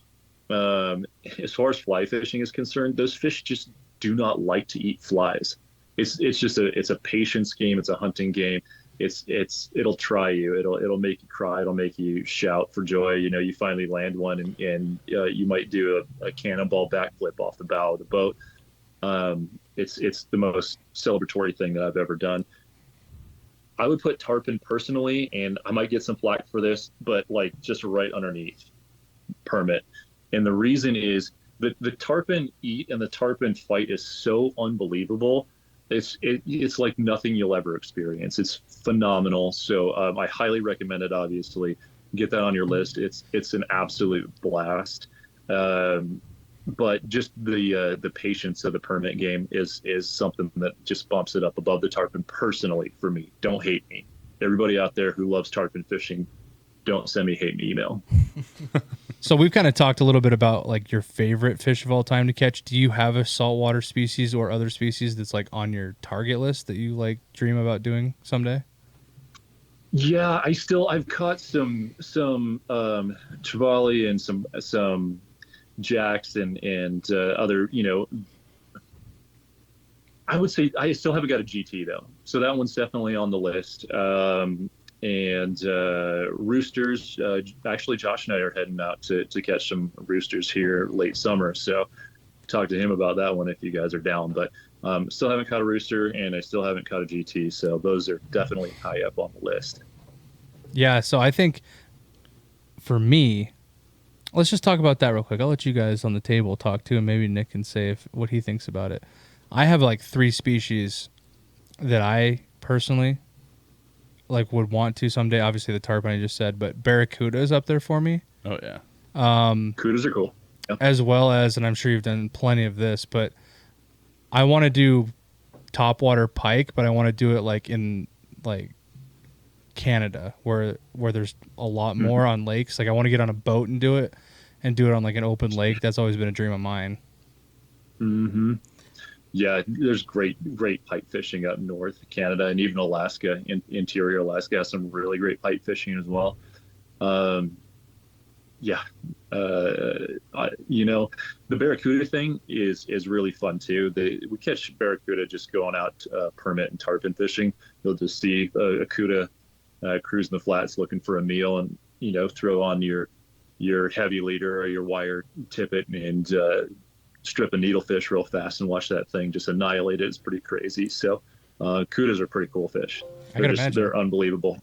as far as fly fishing is concerned, those fish just do not like to eat flies. It's just it's a patience game. It's a hunting game. It'll try you. It'll make you cry. It'll make you shout for joy. You finally land one and you might do a cannonball backflip off the bow of the boat. It's the most celebratory thing that I've ever done. I would put tarpon personally, and I might get some flack for this, but like just right underneath permit. And the reason is the tarpon eat and the tarpon fight is so unbelievable It's like nothing you'll ever experience. It's phenomenal. So I highly recommend it. Obviously, get that on your list. It's an absolute blast. But just the patience of the permit game is something that just bumps it up above the tarpon. Personally, for me, don't hate me. Everybody out there who loves tarpon fishing, don't send me hate me email. So we've kind of talked a little bit about like your favorite fish of all time to catch. Do you have a saltwater species or other species that's like on your target list that you like dream about doing someday? Yeah, I've caught some trevally and some jacks and other, I would say I still haven't got a GT though. So that one's definitely on the list. And roosters, actually Josh and I are heading out to catch some roosters here late summer. So talk to him about that one if you guys are down, but still haven't caught a rooster and I still haven't caught a GT. So those are definitely high up on the list. Yeah. So I think for me, let's just talk about that real quick. I'll let you guys on the table talk too, and maybe Nick can say what he thinks about it. I have like 3 species that I personally like would want to someday. Obviously the tarpon I just said, but barracuda is up there for me. Oh yeah. Cudas are cool. Yep. As well as, and I'm sure you've done plenty of this, but I want to do topwater pike, but I want to do it like in like Canada where there's a lot more on lakes. Like I want to get on a boat and do it on like an open lake. That's always been a dream of mine. Mm-hmm. Yeah, there's great pike fishing up north Canada and even Alaska. Interior Alaska has some really great pike fishing as well. The barracuda thing is really fun too. We catch barracuda just going out permit and tarpon fishing. You'll just see a cuda cruising the flats looking for a meal, and throw on your heavy leader or your wire tippet and strip a needlefish real fast and watch that thing just annihilate it. It's pretty crazy. So cudas are pretty cool fish. They're unbelievable.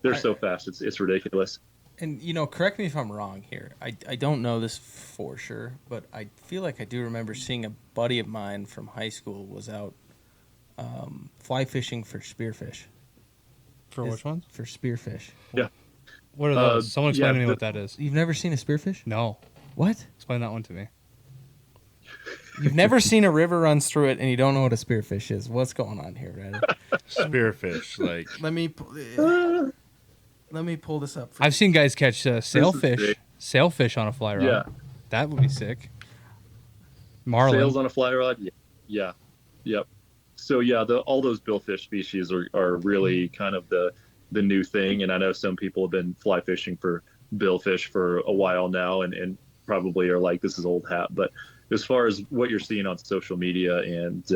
They're so fast. It's ridiculous. And correct me if I'm wrong here. I don't know this for sure, but I feel like I do remember seeing a buddy of mine from high school was out fly fishing for spearfish. For which ones? For spearfish. Yeah. What are those? Someone explain to me what that is. You've never seen a spearfish? No. What? Explain that one to me. You've never seen a river runs through it and you don't know what a spearfish is. What's going on here, Brandon? Spearfish, like. Let me pull this up. I've seen guys catch sailfish on a fly rod. Yeah. That would be sick. Marlin. Sails on a fly rod. Yeah. Yep. So yeah, all those billfish species are really kind of the new thing. And I know some people have been fly fishing for billfish for a while now and probably are like, this is old hat. But as far as what you're seeing on social media and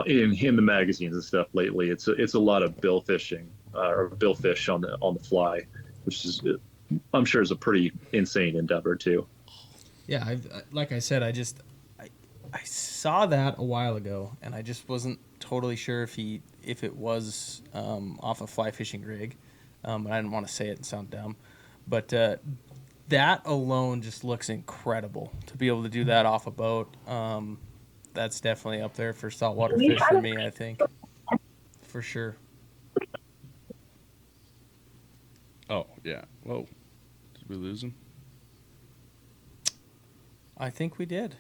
in the magazines and stuff lately, it's a lot of bill fishing or billfish on the fly, which is I'm sure is a pretty insane endeavor too. Yeah, like I said, I saw that a while ago, and I just wasn't totally sure if it was off a fly fishing rig, but I didn't want to say it and sound dumb. But that alone just looks incredible to be able to do that off a boat. That's definitely up there for saltwater fish for me, I think, for sure. Oh yeah. Whoa. Did we lose him? I think we did.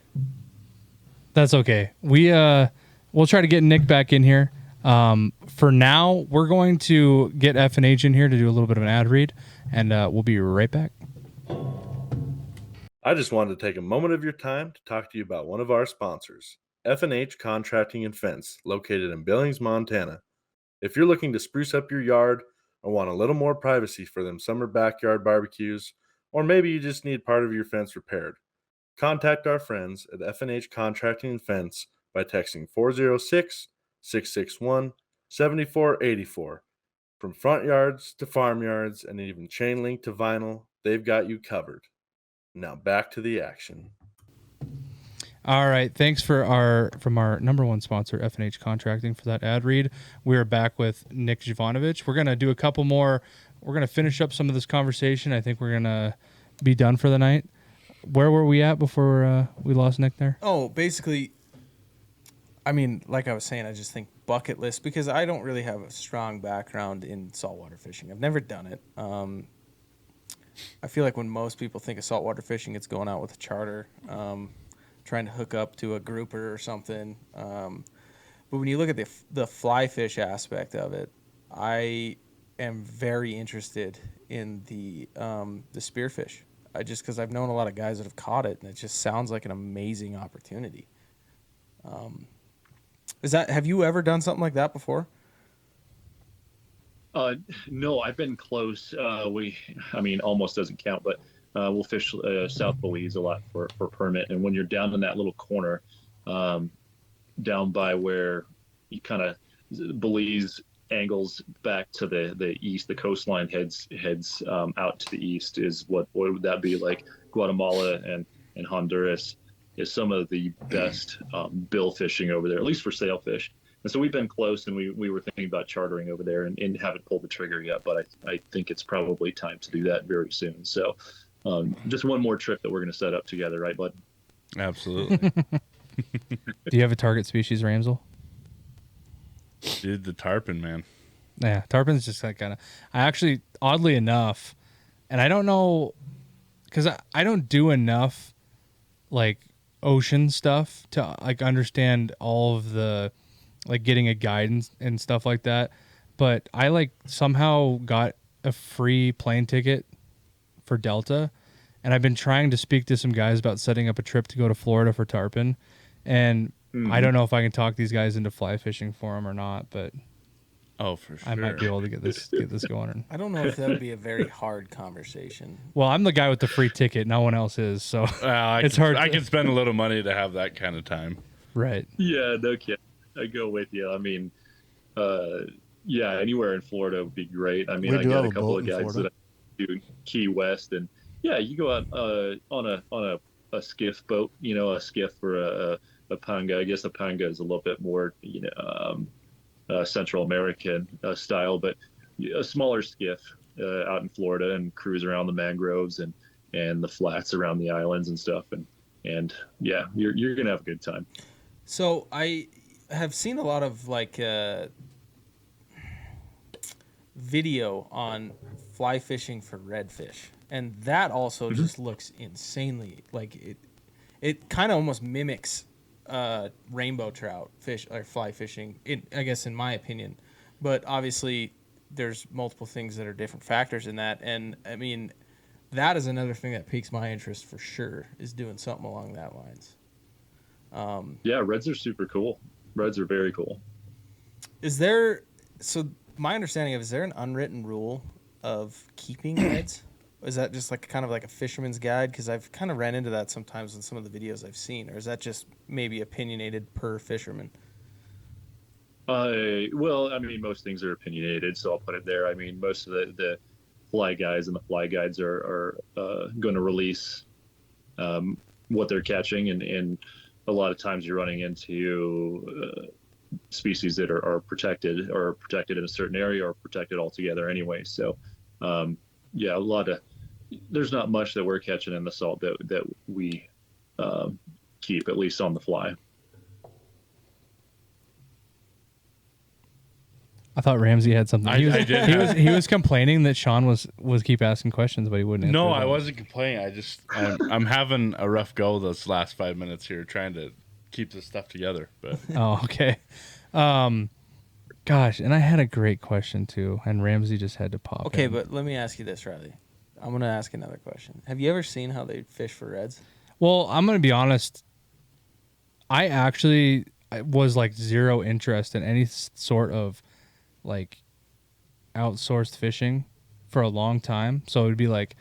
That's okay. We'll try to get Nick back in here. For now, we're going to get F&H in here to do a little bit of an ad read, and we'll be right back. I just wanted to take a moment of your time to talk to you about one of our sponsors, F&H Contracting and Fence, located in Billings, Montana. If you're looking to spruce up your yard or want a little more privacy for them summer backyard barbecues, or maybe you just need part of your fence repaired, contact our friends at F&H Contracting and Fence by texting 406-661-7484. From front yards to farmyards and even chain link to vinyl, they've got you covered. Now back to the action. All right. Thanks from our number one sponsor, F&H Contracting, for that ad read. We are back with Nic Jovanovich. We're going to do a couple more. We're going to finish up some of this conversation. I think we're going to be done for the night. Where were we at before we lost Nick there? Oh, basically, I mean, like I was saying, I just think bucket list because I don't really have a strong background in saltwater fishing. I've never done it. I feel like when most people think of saltwater fishing, it's going out with a charter, trying to hook up to a grouper or something. But when you look at the fly fish aspect of it, I am very interested in the spearfish. Just because I've known a lot of guys that have caught it, and it just sounds like an amazing opportunity. Have you ever done something like that before? No, I've been close. Almost doesn't count, but we'll fish South Belize a lot for permit. And when you're down in that little corner, down by where you kind of Belize angles back to the east, the coastline heads out to the east is what would that be like? Guatemala and Honduras is some of the best bill fishing over there, at least for sailfish. And so we've been close, and we were thinking about chartering over there and haven't pulled the trigger yet, but I think it's probably time to do that very soon. So just one more trip that we're going to set up together, right, bud? Absolutely. Do you have a target species, Ramsel? Dude, the tarpon, man. Yeah, tarpon's just like kind of. I actually, oddly enough, and I don't know, because I don't do enough, like ocean stuff to like understand all of the, like getting a guide and stuff like that. But I like somehow got a free plane ticket for Delta, and I've been trying to speak to some guys about setting up a trip to go to Florida for tarpon, and I don't know if I can talk these guys into fly fishing for them or not, but for sure, I might be able to get this going. I don't know if that would be a very hard conversation. Well, I'm the guy with the free ticket. No one else is, so it's hard. I can spend a little money to have that kind of time. Right. Yeah, no kidding. I go with you. I mean, anywhere in Florida would be great. I mean, I got a couple of guys that I do Key West, and you go out on a skiff boat, a skiff or a panga. I guess a panga is a little bit more, Central American style, but a smaller skiff out in Florida and cruise around the mangroves and the flats around the islands and stuff, and you're gonna have a good time. So I have seen a lot of like video on fly fishing for redfish, and that also just looks insanely like it kind of almost mimics rainbow trout fish or fly fishing, I guess, in my opinion. But obviously there's multiple things that are different factors in that, and I mean that is another thing that piques my interest for sure, is doing something along that lines. Reds are super cool. Reds are very cool. My understanding is there an unwritten rule of keeping reds? Is that just like kind of like a fisherman's guide? Because I've kind of ran into that sometimes in some of the videos I've seen. Or is that just maybe opinionated per fisherman? Well, I mean, most things are opinionated, so I'll put it there. I mean, most of the fly guys and the fly guides are going to release what they're catching, and a lot of times you're running into species that are protected in a certain area or protected altogether anyway. So, there's not much that we're catching in the salt that we keep, at least on the fly. I thought Ramsey had something. I did. He was complaining that Sean was keep asking questions, but he wouldn't answer. No, I wasn't complaining. I'm having a rough go those last 5 minutes here trying to keep this stuff together. But oh, okay. Gosh, and I had a great question too, and Ramsey just had to pop. Okay, in. but let me ask you this, Riley. I'm going to ask another question. Have you ever seen how they fish for reds? Well, I'm going to be honest. I actually was like zero interest in any sort of like outsourced fishing for a long time. So it would be like,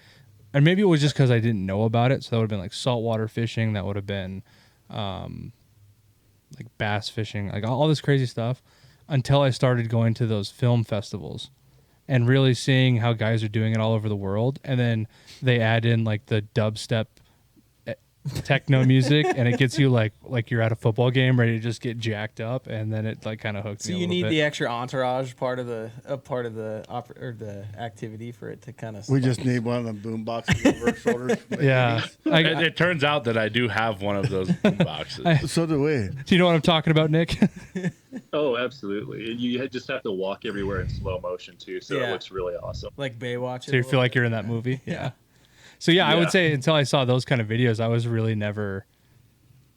and maybe it was just because I didn't know about it. So that would have been like saltwater fishing. That would have been like bass fishing, like all this crazy stuff, until I started going to those film festivals and really seeing how guys are doing it all over the world. And then they add in like the dubstep techno music, and it gets you like you're at a football game ready to just get jacked up, and then it like kind of hooks me. So a you little need bit. the extra entourage part of the the activity for it to kind of. We just need one of them boom boxes over our shoulders. Yeah. It turns out that I do have one of those boom boxes. So do we. Do you know what I'm talking about, Nick? Oh, absolutely. And you just have to walk everywhere in slow motion too, so it looks really awesome. Like Baywatch. So you feel like you're in that movie? Yeah. So yeah, I would say until I saw those kind of videos, I was really never.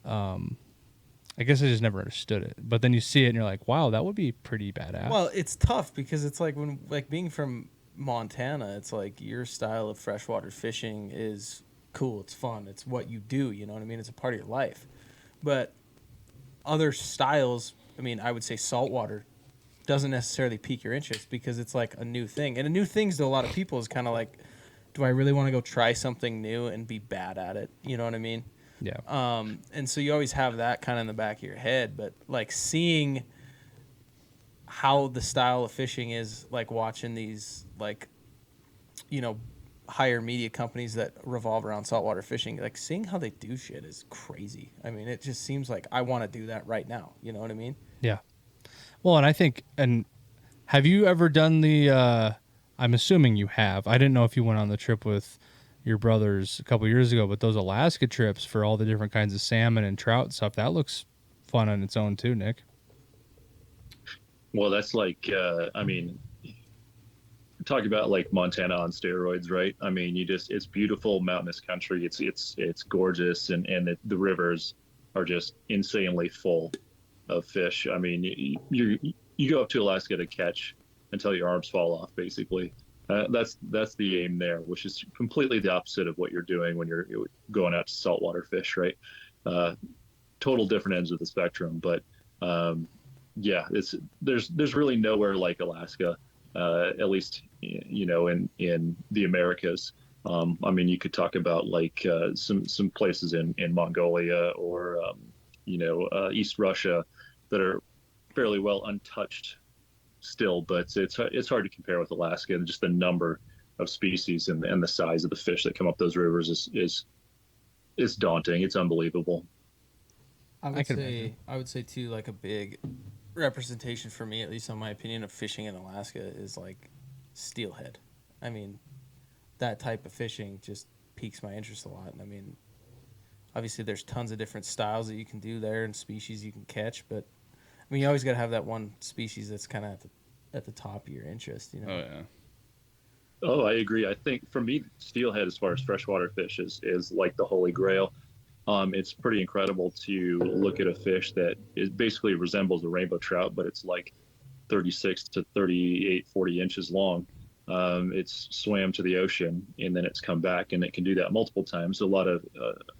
I guess I just never understood it. But then you see it and you're like, wow, that would be pretty badass. Well, it's tough because it's like when being from Montana, it's like your style of freshwater fishing is cool. It's fun. It's what you do. You know what I mean? It's a part of your life. But other styles, I mean, I would say saltwater doesn't necessarily pique your interest because it's like a new thing. And a new thing to a lot of people is kind of like, do I really want to go try something new and be bad at it? You know what I mean? Yeah. And so you always have that kind of in the back of your head, but like seeing how the style of fishing is, like watching these like, you know, higher media companies that revolve around saltwater fishing, like seeing how they do shit is crazy. I mean, it just seems like I want to do that right now. You know what I mean? Yeah. Well, and I think, and have you ever done the, I'm assuming you have. I didn't know if you went on the trip with your brothers a couple years ago, but those Alaska trips for all the different kinds of salmon and trout and stuff, that looks fun on its own too, Nick. Well, that's like, I mean, talk about like Montana on steroids, right? I mean, it's beautiful mountainous country. It's gorgeous, and the rivers are just insanely full of fish. I mean, you go up to Alaska to catch until your arms fall off, basically. That's the aim there, which is completely the opposite of what you're doing when you're going out to saltwater fish, right? Total different ends of the spectrum, but yeah, there's really nowhere like Alaska, at least you know in the Americas. I mean, you could talk about like some places in Mongolia or you know East Russia that are fairly well untouched still, but it's hard to compare with Alaska, and just the number of species and the size of the fish that come up those rivers is daunting. It's unbelievable. I would say too, like a big representation for me, at least on my opinion, of fishing in Alaska is like steelhead. I mean, that type of fishing just piques my interest a lot. And I mean, obviously there's tons of different styles that you can do there and species you can catch, but I mean, you always got to have that one species that's kind of at the top of your interest, you know? Oh, yeah. Oh, I agree. I think for me, steelhead, as far as freshwater fish, is like the holy grail. It's pretty incredible to look at a fish that basically resembles a rainbow trout, but it's like 36 to 38, 40 inches long. It's swam to the ocean and then it's come back, and it can do that multiple times. A lot of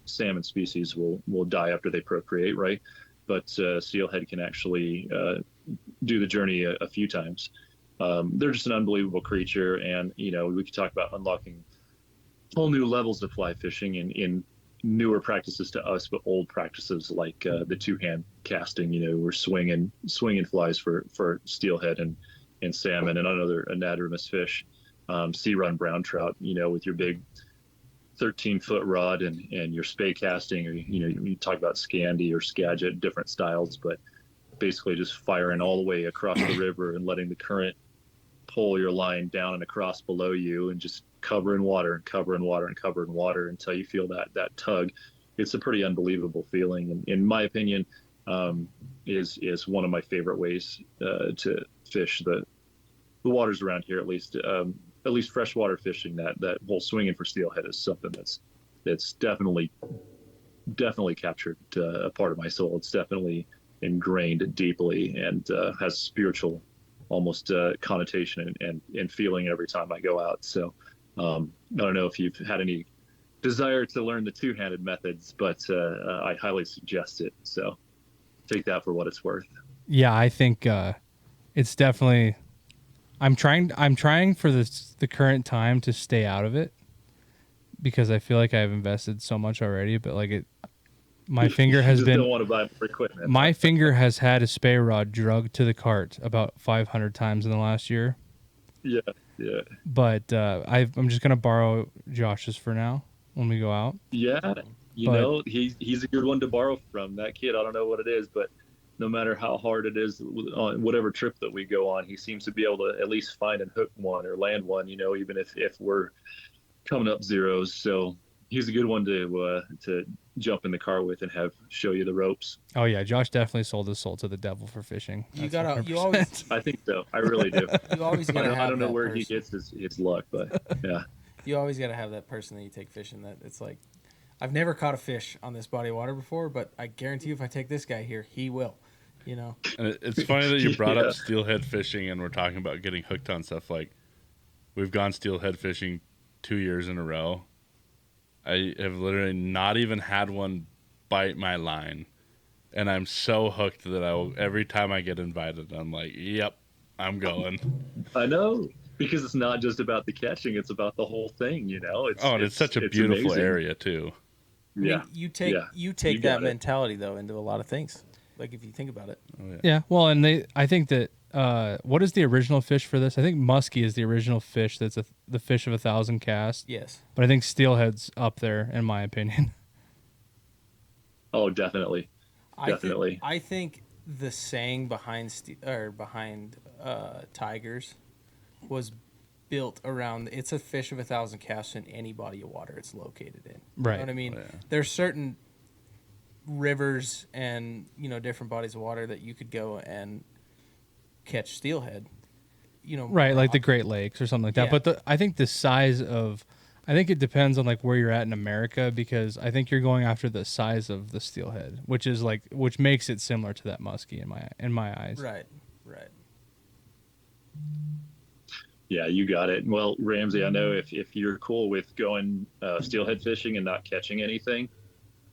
salmon species will die after they procreate, right? But steelhead can actually do the journey a few times. They're just an unbelievable creature, and you know, we could talk about unlocking whole new levels of fly fishing in newer practices to us, but old practices like the two-hand casting. You know, we're swinging flies for steelhead and salmon and other anadromous fish, sea run brown trout. You know, with your big 13-foot rod and your spay casting, or you know, you talk about Scandi or Skagit, different styles, but basically just firing all the way across the river and letting the current pull your line down and across below you, and just covering water and covering water and covering water until you feel that tug. It's a pretty unbelievable feeling, and in my opinion, is one of my favorite ways to fish the waters around here. At least freshwater fishing, that whole swinging for steelhead is something that's definitely captured a part of my soul. It's definitely ingrained deeply and has spiritual almost connotation and feeling every time I go out. So I don't know if you've had any desire to learn the two-handed methods, but I highly suggest it. So take that for what it's worth. Yeah, I think it's definitely. I'm trying for the current time to stay out of it because I feel like I've invested so much already. But like my finger has been. Don't want to buy more equipment. My finger has had a spay rod drugged to the cart about 500 times in the last year. Yeah. But I'm just gonna borrow Josh's for now when we go out. Yeah, You know, he's a good one to borrow from. That kid, I don't know what it is, but no matter how hard it is on whatever trip that we go on, he seems to be able to at least find and hook one or land one, you know, even if we're coming up zeros. So he's a good one to jump in the car with and have show you the ropes. Oh yeah, Josh definitely sold his soul to the devil for fishing. You always. I think so. I really do. You always gotta have. I don't know where person. he gets his luck, but yeah. You always gotta have that person that you take fishing. That it's like, I've never caught a fish on this body of water before, but I guarantee you, if I take this guy here, he will. You know. And it's funny that you brought up steelhead fishing, and we're talking about getting hooked on stuff. Like, we've gone steelhead fishing 2 years in a row. I have literally not even had one bite my line, and I'm so hooked that every time I get invited, I'm like, "Yep, I'm going." I know, because it's not just about the catching; it's about the whole thing. You know, it's such a beautiful amazing. Area too. Yeah, I mean, you take that mentality though into a lot of things. Like if you think about it. Oh, yeah. Well, and I think that what is the original fish for this? I think muskie is the original fish. That's the fish of 1,000 casts. Yes. But I think steelhead's up there in my opinion. Oh, definitely. I think the saying behind tigers was built around, it's a fish of 1,000 casts in any body of water it's located in. Right. You know what I mean? Yeah. There's certain rivers and, you know, different bodies of water that you could go and catch steelhead, you know, right, like the Great Lakes or something like that. Yeah. But I think the size of, I think it depends on like where you're at in America, because I think you're going after the size of the steelhead, which makes it similar to that muskie in my eyes. Right. Yeah, you got it. Well, Ramsey, I know if you're cool with going steelhead fishing and not catching anything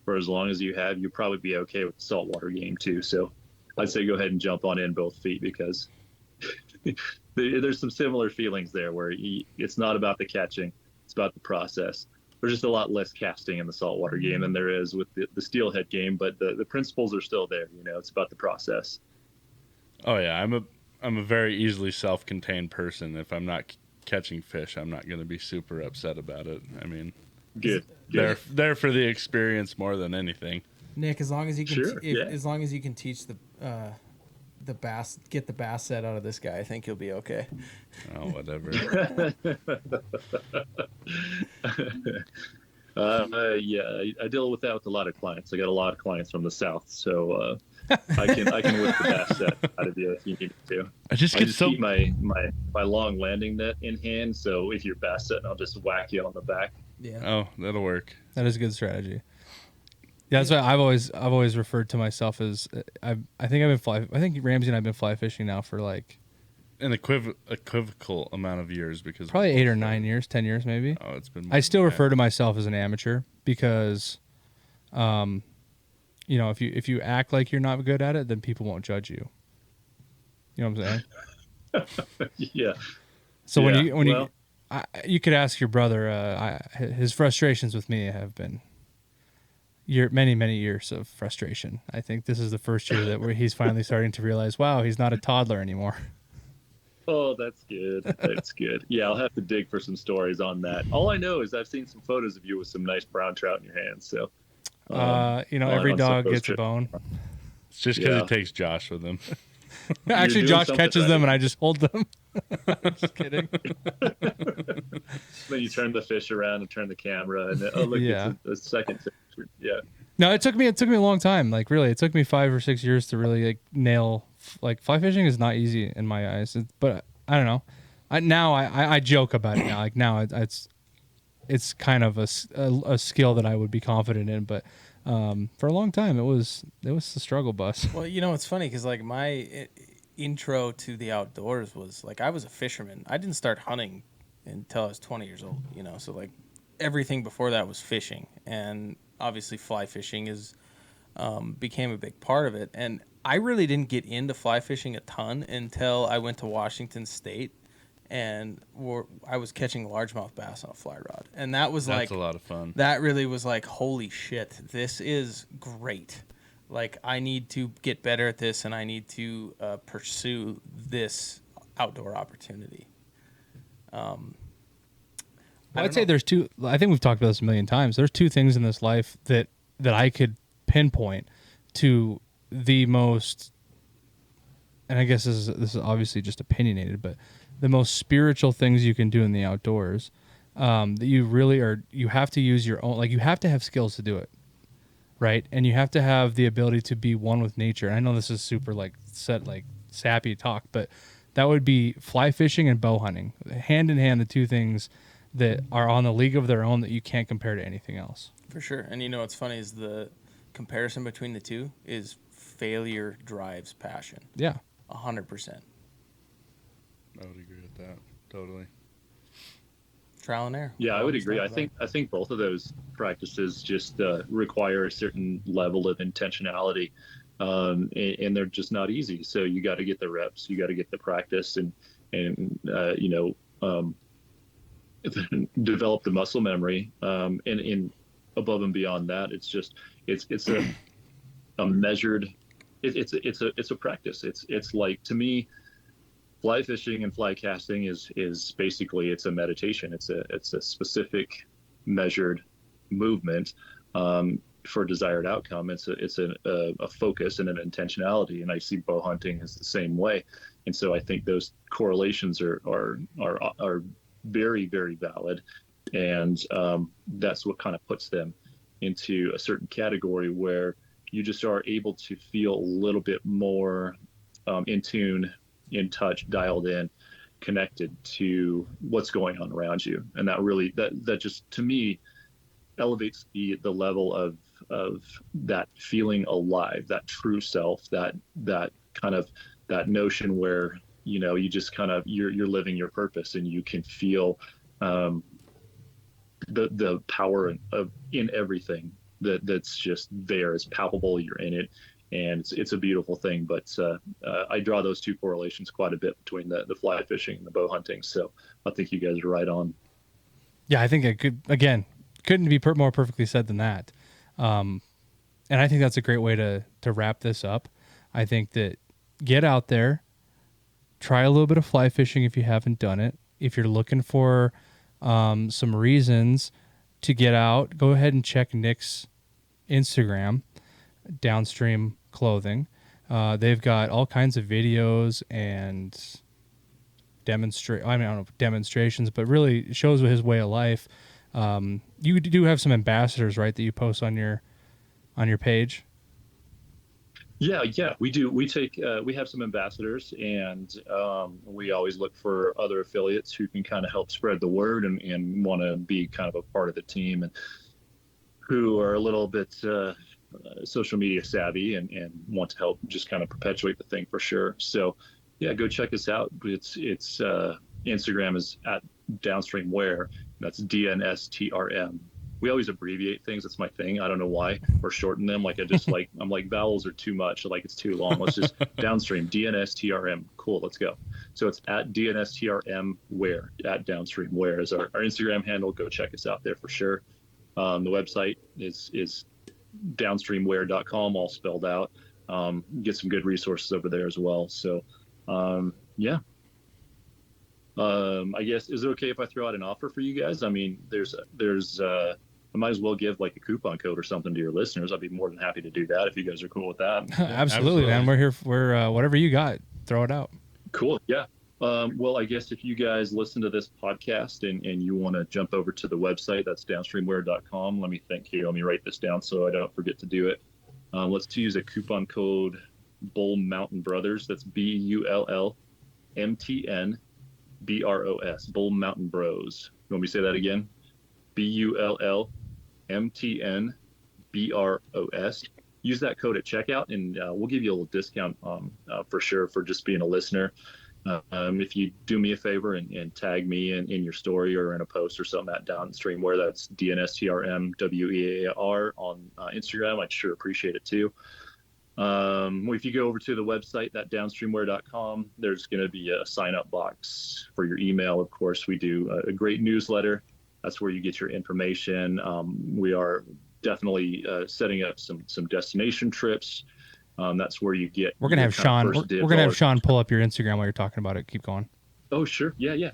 for as long as you'd probably be okay with the saltwater game too. So I'd say go ahead and jump on in both feet, because there's some similar feelings there where it's not about the catching, it's about the process. There's just a lot less casting in the saltwater game than there is with the steelhead game, but the principles are still there. You know, it's about the process. Oh yeah, I'm a very easily self-contained person. If I'm not catching fish, I'm not going to be super upset about it. I mean, good. There for the experience more than anything. Nick, as long as you can, Sure, as long as you can teach the bass, get the bass set out of this guy, I think you'll be okay. Oh, whatever. Yeah, I deal with that with a lot of clients. I got a lot of clients from the South, so I can whip the bass set out of you if you need to. I just keep my long landing net in hand, so if you're bass setting, I'll just whack you on the back. Yeah. Oh, that'll work. That is a good strategy. Yeah, that's why I've always referred to myself as I think Ramsey and I've been fly fishing now for like an equivocal amount of years, because probably 8 or 9 years, 10 years maybe. Oh, it's been. I still refer to myself as an amateur because, you know, if you act like you're not good at it, then people won't judge you. You know what I'm saying? Yeah. So when you could ask your brother, his frustrations with me have been many years of frustration. I think this is the first year where he's finally starting to realize, wow, he's not a toddler anymore. Oh, that's good. That's good. Yeah, I'll have to dig for some stories on that. All I know is I've seen some photos of you with some nice brown trout in your hands. So, you know, every dog gets a bone. It's just because it takes Josh with him. Actually, Josh catches them and I just hold them. Just kidding. Then you turn the fish around and turn the camera, and look, it's a second fish. Yeah. No, it took me a long time. Like really, it took me 5 or 6 years to really like nail. Like fly fishing is not easy in my eyes, but I don't know. I joke about it now. Like now it's kind of a skill that I would be confident in, but for a long time it was the struggle bus. Well, you know, it's funny because like my intro to the outdoors was like I was a fisherman. I didn't start hunting until I was 20 years old. You know, so like everything before that was fishing, and obviously fly fishing became a big part of it. And I really didn't get into fly fishing a ton until I went to Washington State, and I was catching largemouth bass on a fly rod, and that's like a lot of fun. That really was like, holy shit, this is great. Like I need to get better at this, and I need to pursue this outdoor opportunity. I'd say there's two. I think we've talked about this a million times. There's two things in this life that that I could pinpoint to the most, and I guess this is obviously just opinionated, but the most spiritual things you can do in the outdoors, that you really are, you have to use your own, like you have to have skills to do it, right? And you have to have the ability to be one with nature. And I know this is super like sappy talk, but that would be fly fishing and bow hunting, hand in hand, the two things that are on the league of their own that you can't compare to anything else. For sure. And you know what's funny is the comparison between the two is failure drives passion. Yeah. 100%. I would agree with that. Totally. Trial and error. Yeah, I would agree. I think both of those practices just require a certain level of intentionality, and they're just not easy. So you got to get the reps, you got to get the practice, and develop the muscle memory. And above and beyond that, it's just it's a measured. It's a practice. It's like, to me, fly fishing and fly casting is basically, it's a meditation. It's a specific measured movement for a desired outcome. It's a focus and an intentionality. And I see bow hunting as the same way. And so I think those correlations are very, very valid. And that's what kind of puts them into a certain category where you just are able to feel a little bit more in tune, in touch, dialed in, connected to what's going on around you. And that really, that just, to me, elevates the level of that feeling alive, that true self, that kind of, that notion where, you just kind of, you're living your purpose, and you can feel the power in everything that's just there. It's palpable. You're in it, and it's a beautiful thing. But I draw those two correlations quite a bit between the fly fishing and the bow hunting. So I think you guys are right on. Yeah, I think it couldn't be more perfectly said than that. And I think that's a great way to wrap this up. I think that get out there, try a little bit of fly fishing if you haven't done it. If you're looking for some reasons to get out, go ahead and check Nic's Instagram, Downstream Clothing. They've got all kinds of videos and demonstrations, but really shows his way of life. You do have some ambassadors, right, that you post on your page? Yeah, we do. We have some ambassadors, and we always look for other affiliates who can kind of help spread the word and want to be kind of a part of the team, and who are a little bit social media savvy and want to help just kind of perpetuate the thing, for sure. So yeah, go check us out. It's Instagram is at Downstream Wear. That's DNSTRM. We always abbreviate things. That's my thing. I don't know why, or shorten them. Like I'm like, vowels are too much. Like, it's too long. Let's just Downstream, DNSTRM. Cool. Let's go. So it's at DNSTRM Wear, at Downstream Wear is our Instagram handle. Go check us out there for sure. The website is downstreamwear.com, all spelled out. Get some good resources over there as well. So, yeah. I guess, is it okay if I throw out an offer for you guys? I mean, I might as well give like a coupon code or something to your listeners. I'd be more than happy to do that if you guys are cool with that. Absolutely, man. We're here. We're whatever you got, throw it out. Cool. Yeah. Well, I guess if you guys listen to this podcast and you want to jump over to the website, that's downstreamwear.com. Let me write this down so I don't forget to do it. Let's use a coupon code Bull Mountain Brothers. That's BULLMTN BROS, Bull Mountain Bros. You want me to say that again? BULLMTN BROS. Use that code at checkout, and we'll give you a little discount for sure for just being a listener. If you do me a favor and tag me in your story or in a post or something at Downstream Wear, that's DNSTRMWEAR on Instagram, I'd sure appreciate it too. If you go over to the website, that downstreamwear.com, there's going to be a sign-up box for your email. Of course, we do a great newsletter. That's where you get your information. We are definitely setting up some destination trips. That's where you get. We're gonna have Sean. We're gonna have Sean pull up your Instagram while you're talking about it. Keep going. Oh, sure. Yeah.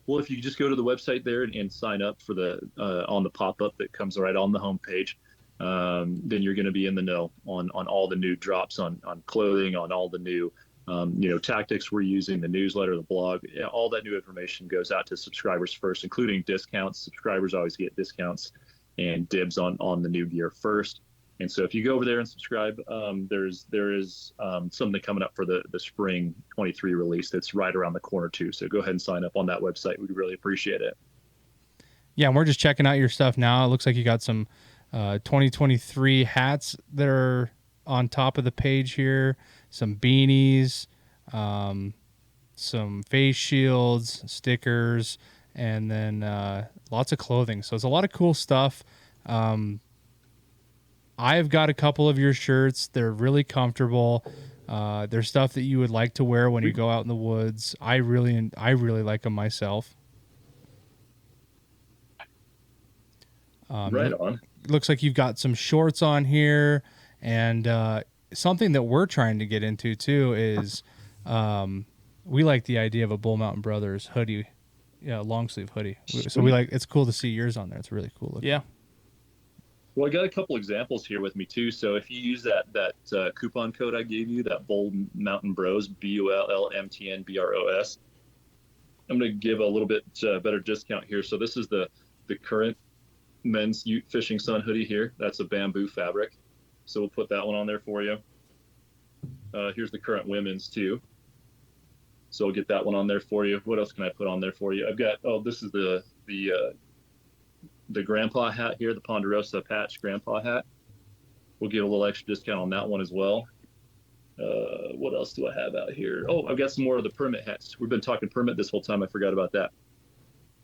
Well, if you just go to the website there and sign up for the on the pop-up that comes right on the homepage, then you're going to be in the know on all the new drops on clothing, on all the new tactics we're using, the newsletter, the blog. All that new information goes out to subscribers first, including discounts. Subscribers always get discounts and dibs on the new gear first. And so if you go over there and subscribe, there is something coming up for the spring 23 release that's right around the corner too. So go ahead and sign up on that website. We'd really appreciate it. Yeah, and we're just checking out your stuff now. It looks like you got some 2023 hats that are on top of the page here, some beanies, some face shields, stickers, and then lots of clothing. So it's a lot of cool stuff. I've got a couple of your shirts. They're really comfortable. They're stuff that you would like to wear when you go out in the woods. I really like them myself. Right on. Looks like you've got some shorts on here, and something that we're trying to get into too is we like the idea of a Bull Mountain Brothers hoodie, long sleeve hoodie. So it's cool to see yours on there. It's really cool looking. Yeah. Well, I got a couple examples here with me too. So if you use that coupon code I gave you, that Bull Mountain Bros, BULLMTNBROS, I'm going to give a little bit better discount here. So this is the current men's Ute Fishing Sun hoodie here. That's a bamboo fabric. So we'll put that one on there for you. Here's the current women's too. So we'll get that one on there for you. What else can I put on there for you? I've got, this is the grandpa hat here, the Ponderosa patch grandpa hat. We'll get a little extra discount on that one as well. What else do I have out here? Oh, I've got some more of the permit hats. We've been talking permit this whole time. I forgot about that.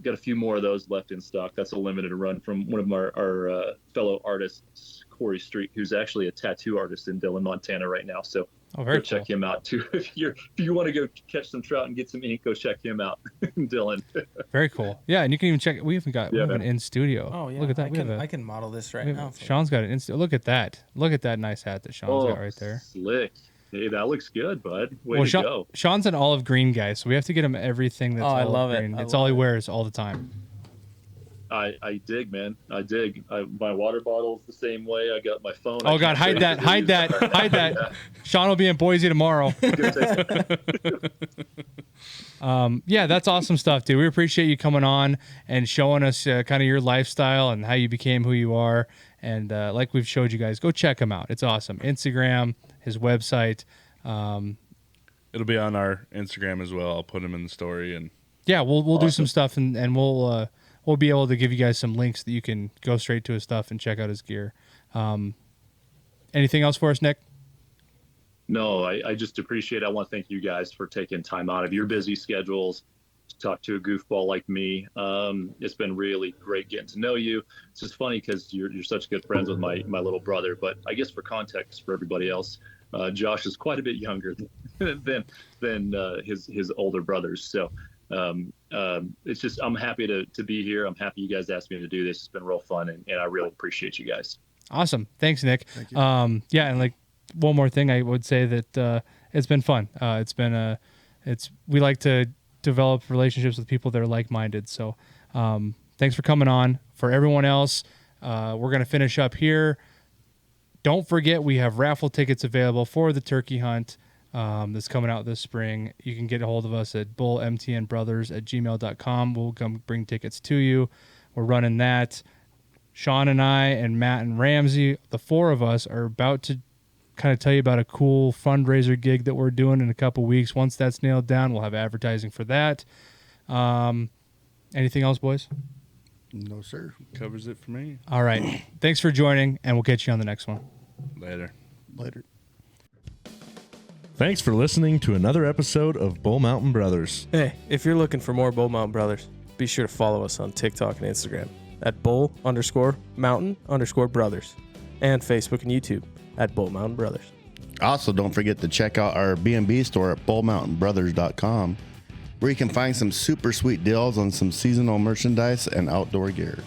Got a few more of those left in stock. That's a limited run from one of our fellow artists, Corey Street, who's actually a tattoo artist in Dillon, Montana right now. So very go check him out too. If you want to go catch some trout and get some ink, go check him out, Dylan. Very cool. Yeah, and you can even check. We have an in studio. Oh yeah, look at that. I can model this right now. Sean's got an in studio. Look at that. Look at that nice hat that Sean's got right there. Slick. Hey, that looks good, bud. Way to go. Sean's an olive green guy, so we have to get him everything that's olive I love green. It. It's all he wears all the time. I dig, man. I dig. My water bottle's the same way. I got my phone. Oh God, hide that. Yeah. Sean will be in Boise tomorrow. Yeah, that's awesome stuff, dude. We appreciate you coming on and showing us kind of your lifestyle and how you became who you are. And like we've showed you guys, go check him out. It's awesome. Instagram, his website. It'll be on our Instagram as well. I'll put him in the story. And yeah, we'll do some stuff and we'll be able to give you guys some links that you can go straight to his stuff and check out his gear. Anything else for us, Nick? No, I just appreciate it. I want to thank you guys for taking time out of your busy schedules to talk to a goofball like me. It's been really great getting to know you. It's just funny because you're such good friends with my little brother. But I guess for context for everybody else, Josh is quite a bit younger than his older brothers. So it's just, I'm happy to be here. I'm happy you guys asked me to do this. It's been real fun, and I really appreciate you guys. Awesome. Thanks, Nick. Thank you. Yeah, and like one more thing, I would say that it's been fun. We like to develop relationships with people that are like-minded. So thanks for coming on. For everyone else, we're going to finish up here. Don't forget, we have raffle tickets available for the turkey hunt that's coming out this spring. You can get a hold of us at bullmtnbrothers@gmail.com. We'll come bring tickets to you. We're running that. Sean and I and Matt and Ramsey, the four of us, are about to kind of tell you about a cool fundraiser gig that we're doing in a couple weeks. Once that's nailed down, we'll have advertising for that. Anything else, boys? No, sir. Covers it for me. All right. Thanks for joining, and we'll catch you on the next one. Later. Thanks for listening to another episode of Bull Mountain Brothers. Hey, if you're looking for more Bull Mountain Brothers, be sure to follow us on TikTok and Instagram at bull_mountain_brothers and Facebook and YouTube at Bull Mountain Brothers. Also, don't forget to check out our B&B store at bullmountainbrothers.com, where you can find some super sweet deals on some seasonal merchandise and outdoor gear.